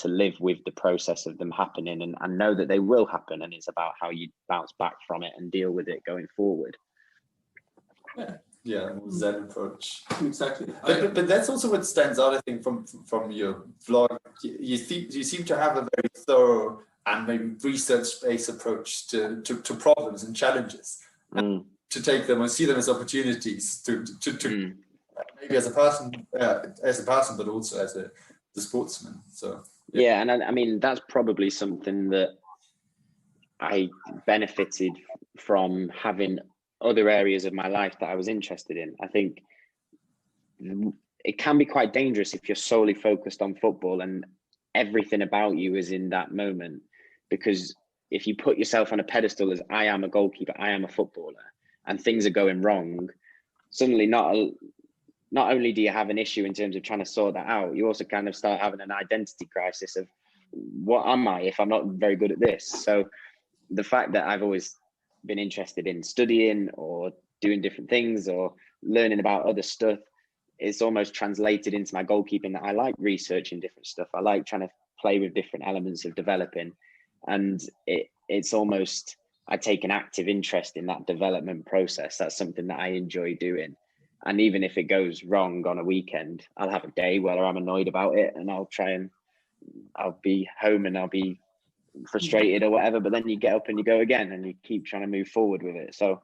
live with the process of them happening and know that they will happen, and it's about how you bounce back from it and deal with it going forward. Yeah, Zen approach. Exactly. But that's also what stands out, I think, from your vlog. You seem to have a very thorough and maybe research-based approach to problems and challenges, and to take them and see them as opportunities to maybe as a person, but also as a sportsman. So yeah, and I mean that's probably something that I benefited from having other areas of my life that I was interested in. I think it can be quite dangerous if you're solely focused on football and everything about you is in that moment, because if you put yourself on a pedestal as I am a goalkeeper, I am a footballer, and things are going wrong, suddenly not only do you have an issue in terms of trying to sort that out, you also kind of start having an identity crisis of what am I if I'm not very good at this? So the fact that I've always been interested in studying or doing different things or learning about other stuff, it's almost translated into my goalkeeping, that I like researching different stuff. I like trying to play with different elements of developing, and it's almost, I take an active interest in that development process. That's something that I enjoy doing. And even if it goes wrong on a weekend, I'll have a day where I'm annoyed about it and I'll be home and I'll be frustrated or whatever, but then you get up and you go again and you keep trying to move forward with it. So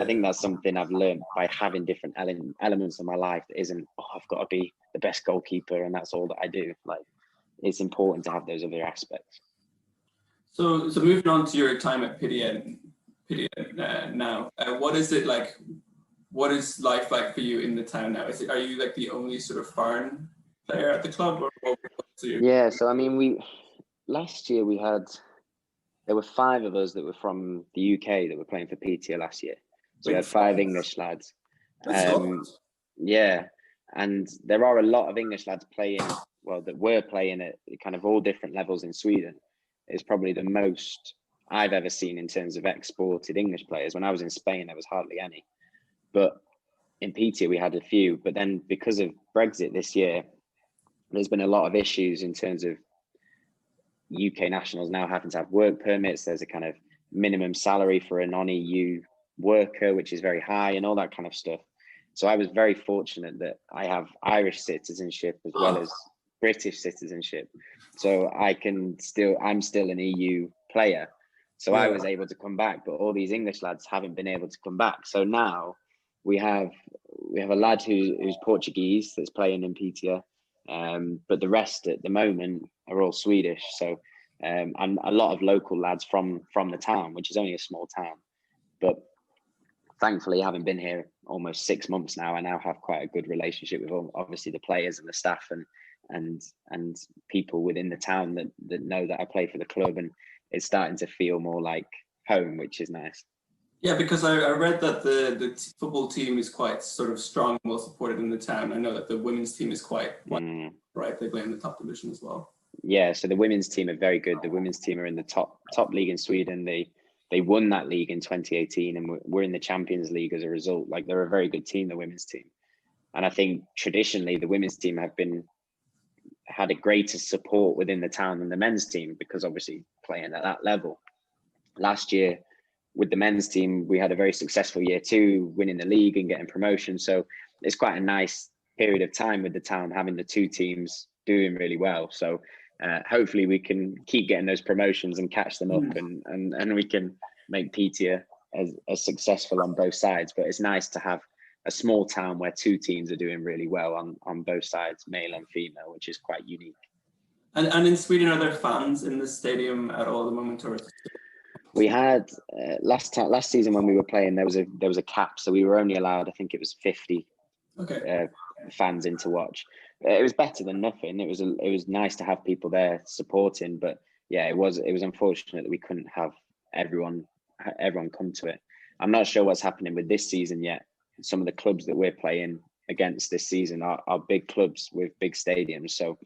I think that's something I've learned by having different elements of my life that isn't, I've got to be the best goalkeeper and that's all that I do. Like, it's important to have those other aspects. So moving on to your time at Piteå now, what is it like? What is life like for you in the town now? Are you like the only sort of foreign player at the club? Yeah, so I mean, last year there were 5 of us that were from the UK that were playing for Piteå last year. So we had 5 English lads. Yeah, and there are a lot of English lads playing, well, that were playing at kind of all different levels in Sweden. It's probably the most I've ever seen in terms of exported English players. When I was in Spain, there was hardly any. But in Piteå, we had a few. But then because of Brexit this year, there's been a lot of issues in terms of UK nationals now having to have work permits. There's a kind of minimum salary for a non-EU worker, which is very high, and all that kind of stuff. So I was very fortunate that I have Irish citizenship as well as British citizenship. So I'm still an EU player. So I was able to come back, but all these English lads haven't been able to come back. So now we have a lad who's Portuguese that's playing in Piteå, but the rest at the moment are all Swedish. So and a lot of local lads from the town, which is only a small town. But thankfully, having been here almost 6 months now, I now have quite a good relationship with obviously the players and the staff and people within the town that know that I play for the club, and it's starting to feel more like home, which is nice. Yeah, because I read that the football team is quite sort of strong and well supported in the town. I know that the women's team is quite right. They play in the top division as well. Yeah, so the women's team are very good. The women's team are in the top league in Sweden. They won that league in 2018, and we're in the Champions League as a result. Like, they're a very good team, the women's team. And I think traditionally the women's team have had a greater support within the town than the men's team, because obviously playing at that level. Last year with the men's team, we had a very successful year too, winning the league and getting promotion. So it's quite a nice period of time with the town having the 2 teams doing really well. So hopefully we can keep getting those promotions and catch them up, and we can make Piteå as successful on both sides. But it's nice to have a small town where 2 teams are doing really well on both sides, male and female, which is quite unique. And in Sweden, are there fans in the stadium at all at the moment? Or? We had last season when we were playing, there was a cap, so we were only allowed, I think it was 50 fans in to watch. It was better than nothing. It was nice to have people there supporting, but yeah, it was unfortunate that we couldn't have everyone come to it. I'm not sure what's happening with this season yet. Some of the clubs that we're playing against this season are big clubs with big stadiums, so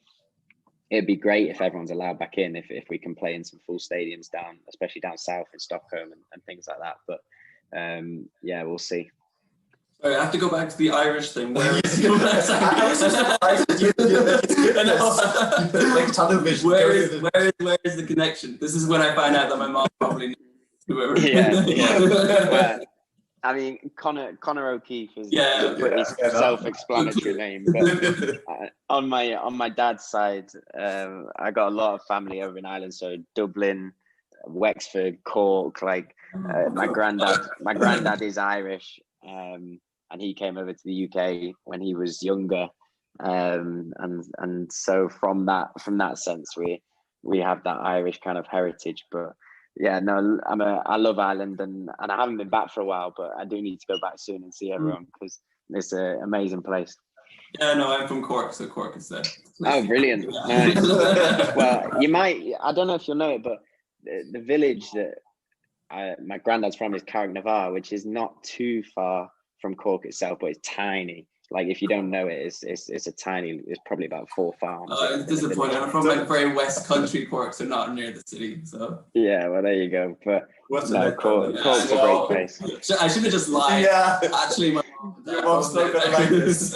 it'd be great if everyone's allowed back in, if we can play in some full stadiums especially down south in Stockholm and things like that. But yeah, we'll see. Sorry, I have to go back to the Irish thing. Where is the connection? This is when I find out that my mom probably knows whoever. Yeah. Well, I mean, Conor O'Keefe is a pretty self-explanatory name. But on my dad's side, I got a lot of family over in Ireland, so Dublin, Wexford, Cork. Like my granddad is Irish, and he came over to the UK when he was younger, and so from that sense, we have that Irish kind of heritage, but. Yeah, no, I love Ireland, and I haven't been back for a while, but I do need to go back soon and see everyone, because it's an amazing place. Yeah, no, I'm from Cork, so Cork is there. Oh, brilliant! Nice. Well, I don't know if you'll know it, but the village that my granddad's from is Carricknavar, which is not too far from Cork itself, but it's tiny. Like, if you don't know it, it's probably about 4 farms. Oh, it's disappointing. I'm from like very West Country Cork, so not near the city. So yeah, well, there you go. But Cork's a great place. I should have just lied. Yeah, actually, my mom's not gonna like this.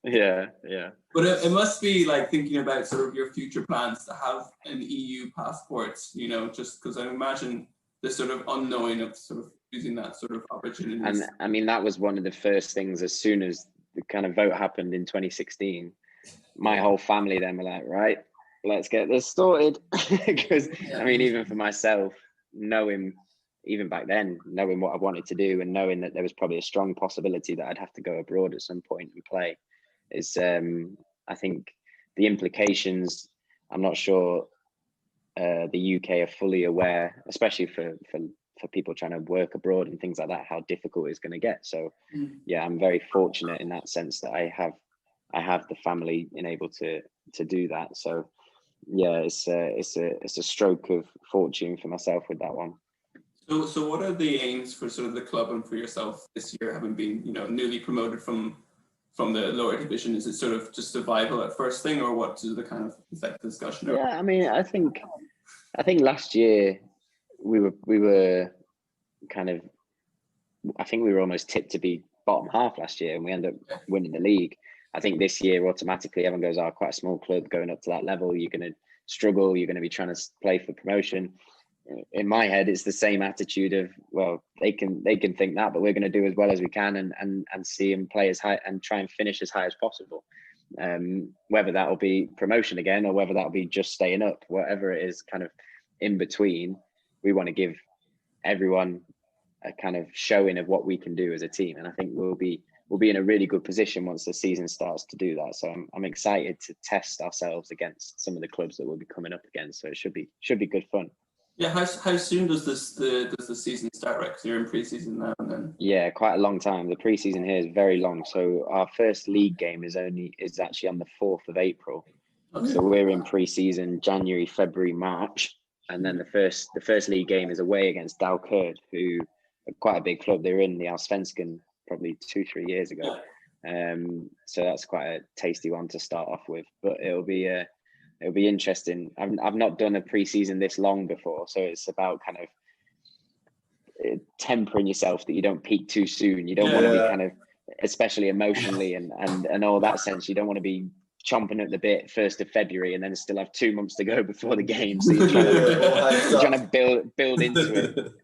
Yeah. But it must be like thinking about sort of your future plans to have an EU passport. You know, just because I imagine the sort of unknowing of sort of using that sort of opportunity. And I mean, that was one of the first things. As soon as the kind of vote happened in 2016, my whole family then were like, right, let's get this sorted. Because I mean, even for myself, even back then, knowing what I wanted to do and knowing that there was probably a strong possibility that I'd have to go abroad at some point and play, is I think the implications, I'm not sure the UK are fully aware, especially for people trying to work abroad and things like that, how difficult it's going to get. So yeah, I'm very fortunate in that sense that I have the family enabled to do that. So yeah, it's a stroke of fortune for myself with that one. So what are the aims for sort of the club and for yourself this year, having been, you know, newly promoted from the lower division? Is it sort of just survival at first thing, or what is the kind of discussion? Yeah, I mean, I think last year we were kind of, I think we were almost tipped to be bottom half last year, and we ended up winning the league. I think this year automatically everyone goes, "Oh, quite a small club going up to that level. You're going to struggle. You're going to be trying to play for promotion." In my head, it's the same attitude of, well, they can think that, but we're going to do as well as we can and see and play as high and try and finish as high as possible. Whether that will be promotion again or whether that will be just staying up, whatever it is, kind of in between, we want to give everyone a kind of showing of what we can do as a team. And I think we'll be in a really good position once the season starts to do that. So I'm excited to test ourselves against some of the clubs that we'll be coming up against. So it should be good fun. Yeah, how soon does the season start, right? Because you're in pre-season now, and then yeah, quite a long time. The pre-season here is very long. So our first league game is actually on the 4th of April. Okay. So we're in pre-season January, February, March, and then the first league game is away against Dalkurd, who are quite a big club. They were in the Allsvenskan probably 2-3 years ago. So that's quite a tasty one to start off with. But it'll be interesting. I've not done a pre-season this long before, so it's about kind of tempering yourself that you don't peak too soon. You don't want to be kind of, especially emotionally and all that sense, you don't want to be chomping at the bit 1st of February and then still have 2 months to go before the game. So you're trying to build into it.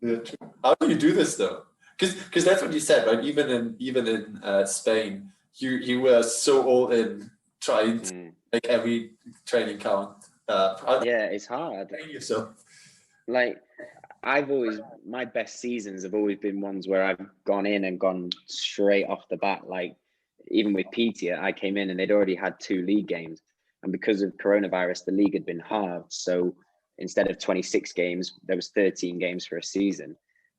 Yeah. How do you do this though? Because that's what you said, right? Even in Spain, you were so all in, trying to make every training count. Yeah, it's hard. Yourself. Like, my best seasons have always been ones where I've gone in and gone straight off the bat. Like, even with Piteå, I came in and they'd already had 2 league games. And because of coronavirus, the league had been halved. So instead of 26 games, there was 13 games for a season.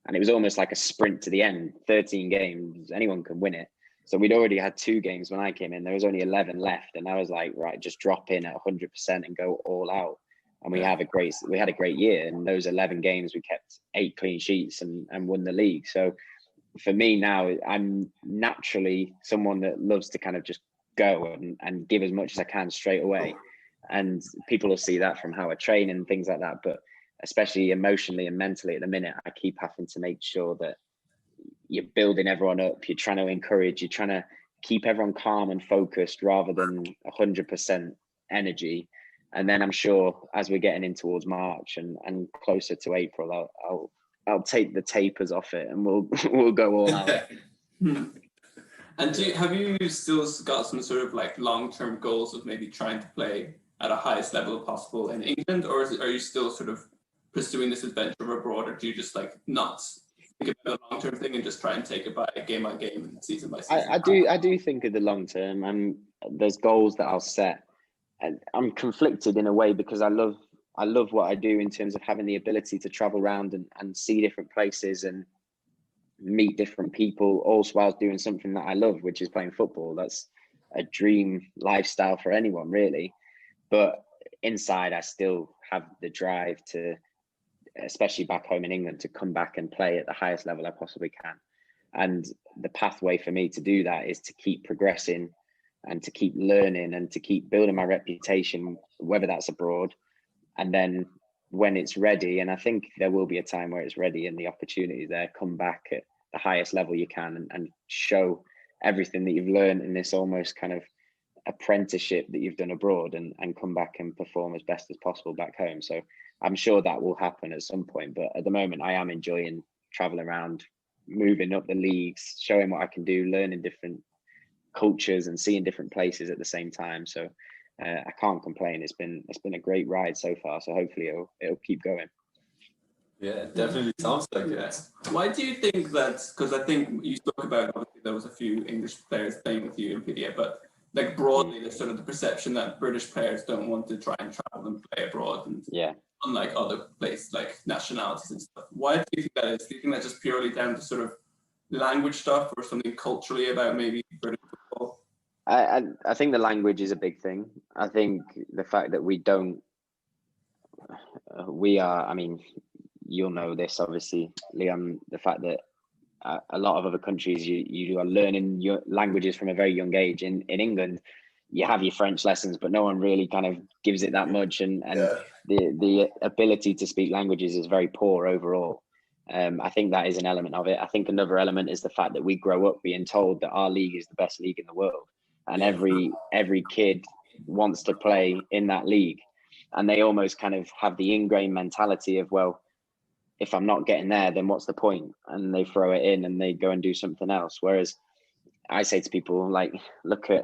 And it was almost like a sprint to the end. 13 games, anyone can win it. So we'd already had 2 games when I came in. There was only 11 left, and I was like, right, just drop in at 100% and go all out. And we had a great year. And those 11 games, we kept 8 clean sheets and won the league. So for me now, I'm naturally someone that loves to kind of just go and give as much as I can straight away. And people will see that from how I train and things like that. But especially emotionally and mentally at the minute, I keep having to make sure that you're building everyone up. You're trying to encourage, you're trying to keep everyone calm and focused rather than 100% energy. And then I'm sure as we're getting in towards March and closer to April, I'll take the tapers off it and we'll go all out. And have you still got some sort of like long-term goals of maybe trying to play at a highest level possible in England, or are you still sort of pursuing this adventure abroad, or do you just like not think about the long-term thing and just try and take it by game and season by season? I do think of the long term, and there's goals that I'll set, and I'm conflicted in a way because I love what I do in terms of having the ability to travel around and see different places and meet different people, also while doing something that I love, which is playing football. That's a dream lifestyle for anyone, really. But inside, I still have the drive to, especially back home in England, to come back and play at the highest level I possibly can. And the pathway for me to do that is to keep progressing and to keep learning and to keep building my reputation, whether that's abroad. And then when it's ready, and I think there will be a time where it's ready and the opportunity there, come back at the highest level you can and show everything that you've learned in this almost kind of apprenticeship that you've done abroad and come back and perform as best as possible back home. So I'm sure that will happen at some point, but at the moment I am enjoying traveling around, moving up the leagues, showing what I can do, learning different cultures and seeing different places at the same time. So I can't complain. It's been a great ride so far, so hopefully it'll keep going. Yeah, it definitely sounds like it. Why do you think that? Because I think you spoke about, obviously there was a few English players playing with you in Piteå, but like broadly, there's sort of the perception that British players don't want to try and travel and play abroad, and unlike other places like nationalities and stuff. Why do you think that is? Do you think that's just purely down to sort of language stuff, or something culturally about maybe British football? I think the language is a big thing. I think the fact that we are, I mean, you'll know this obviously, Liam, the fact that a lot of other countries, you are learning your languages from a very young age. In England, you have your French lessons, but no one really kind of gives it that much. And the ability to speak languages is very poor overall. I think that is an element of it. I think another element is the fact that we grow up being told that our league is the best league in the world. And every kid wants to play in that league. And they almost kind of have the ingrained mentality of, well, if I'm not getting there, then what's the point? And they throw it in and they go and do something else. Whereas I say to people, like, look at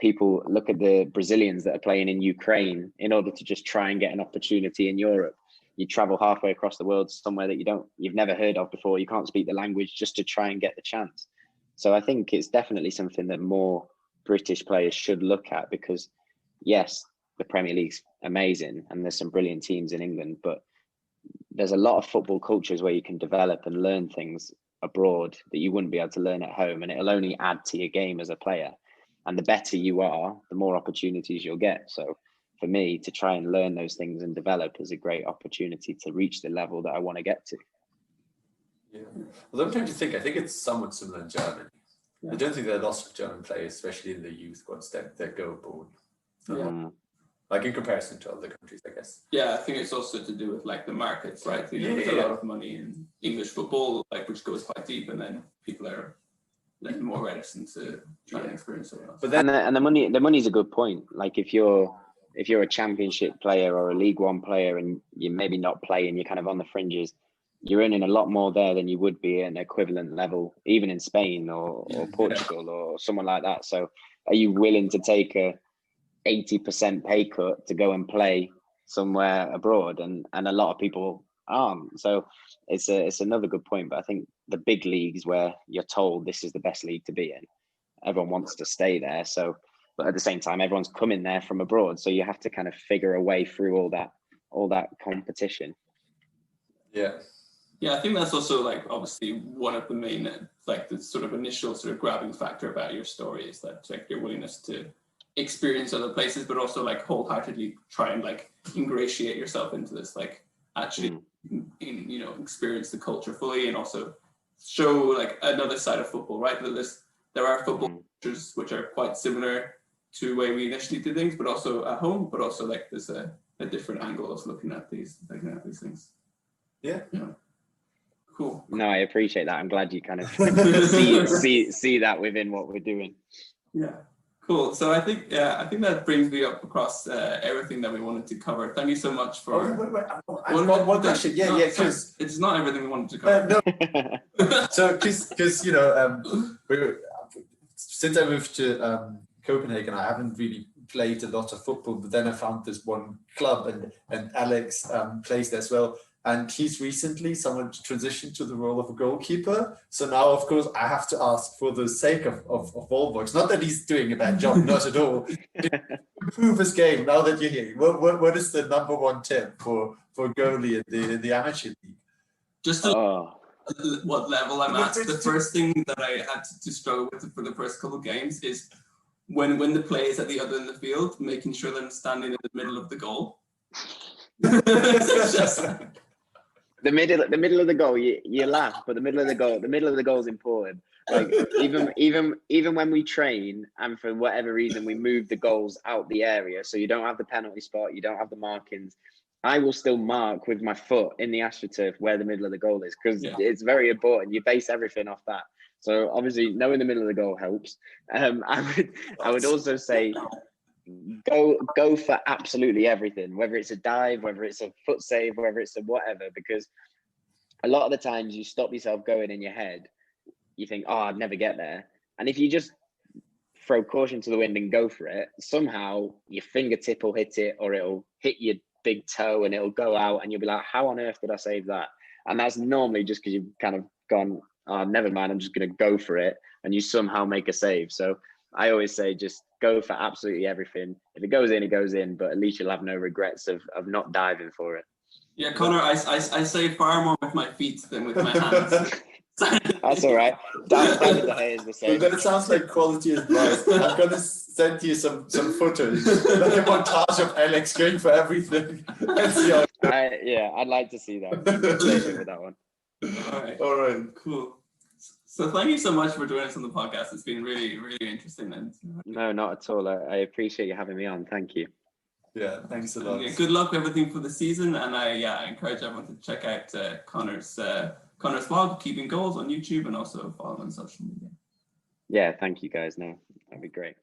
the Brazilians that are playing in Ukraine in order to just try and get an opportunity in Europe. You travel halfway across the world somewhere that you've never heard of before. You can't speak the language just to try and get the chance. So I think it's definitely something that more British players should look at, because yes, the Premier League's amazing and there's some brilliant teams in England, but there's a lot of football cultures where you can develop and learn things abroad that you wouldn't be able to learn at home, and it'll only add to your game as a player. And the better you are, the more opportunities you'll get. So for me, to try and learn those things and develop is a great opportunity to reach the level that I want to get to. Yeah. Well, I'm trying to think. I think it's somewhat similar in Germany. I don't think there are lots of German players, especially in the youth squads, that go abroad. Like in comparison to other countries, I guess. Yeah, I think it's also to do with like the markets, right? There's a lot of money in English football, like, which goes quite deep, and then people are more reticent to try and experience something else. But then, and the money's a good point. Like if you're a championship player or a League One player and you're maybe not playing, you're kind of on the fringes, you're earning a lot more there than you would be at an equivalent level, even in Spain or Portugal or someone like that. So are you willing to take a 80% pay cut to go and play somewhere abroad? And a lot of people aren't. So it's another good point. But I think the big leagues where you're told this is the best league to be in, everyone wants to stay there. So, but at the same time, everyone's coming there from abroad. So you have to kind of figure a way through all that competition. Yeah, I think that's also like obviously one of the main like the sort of initial sort of grabbing factor about your story is that like your willingness to experience other places, but also like wholeheartedly try and like ingratiate yourself into this, like actually experience the culture fully, and also show like another side of football, right? There are football cultures which are quite similar to the way we initially did things, but also at home, but also like there's a different angle of looking at these things. Yeah. Cool. No, I appreciate that. I'm glad you kind of see that within what we're doing. Yeah. Cool. So I think that brings me up across everything that we wanted to cover. Thank you so much for. One question. Because it's not everything we wanted to cover. No. So because since I moved to Copenhagen, I haven't really played a lot of football. But then I found this one club, and Alex plays there as well. And he's recently someone transitioned to the role of a goalkeeper. So now, of course, I have to ask, for the sake of Volvox, not that he's doing a bad job, not at all, to improve his game. Now that you're here, what is the number one tip for goalie in the amateur league? Just what level I'm at. The first thing that I had to struggle with for the first couple of games is when the play is at the other end of the field, making sure that I'm standing in the middle of the goal. The middle of the goal, you laugh, but the middle of the goal is important. Like even when we train, and for whatever reason we move the goals out the area, so you don't have the penalty spot, you don't have the markings, I will still mark with my foot in the AstroTurf where the middle of the goal is, because it's very important. You base everything off that. So obviously knowing the middle of the goal helps. I would also say go for absolutely everything, whether it's a dive, whether it's a foot save, whether it's a whatever, because a lot of the times you stop yourself going in your head, you think, oh, I'd never get there. And if you just throw caution to the wind and go for it, somehow your fingertip will hit it, or it'll hit your big toe and it'll go out, and you'll be like, how on earth did I save that? And that's normally just because you've kind of gone, oh, never mind, I'm just going to go for it, and you somehow make a save. So I always say just go for absolutely everything. If it goes in, it goes in, but at least you'll have no regrets of not diving for it. Yeah, Conor, I say far more with my feet than with my hands. That's all right. David De Gea is the same. That sounds like quality advice. I'm gonna send you some footage, like a montage of Alex going for everything. I'd like to see that. With that one. All right. Cool. So thank you so much for joining us on the podcast. It's been really, really interesting. And no, not at all. I appreciate you having me on. Thank you. Yeah, thanks a lot. Yeah, good luck with everything for the season, and I encourage everyone to check out Conor's vlog, Keeping Goals, on YouTube, and also follow him on social media. Yeah, thank you guys. No, that'd be great.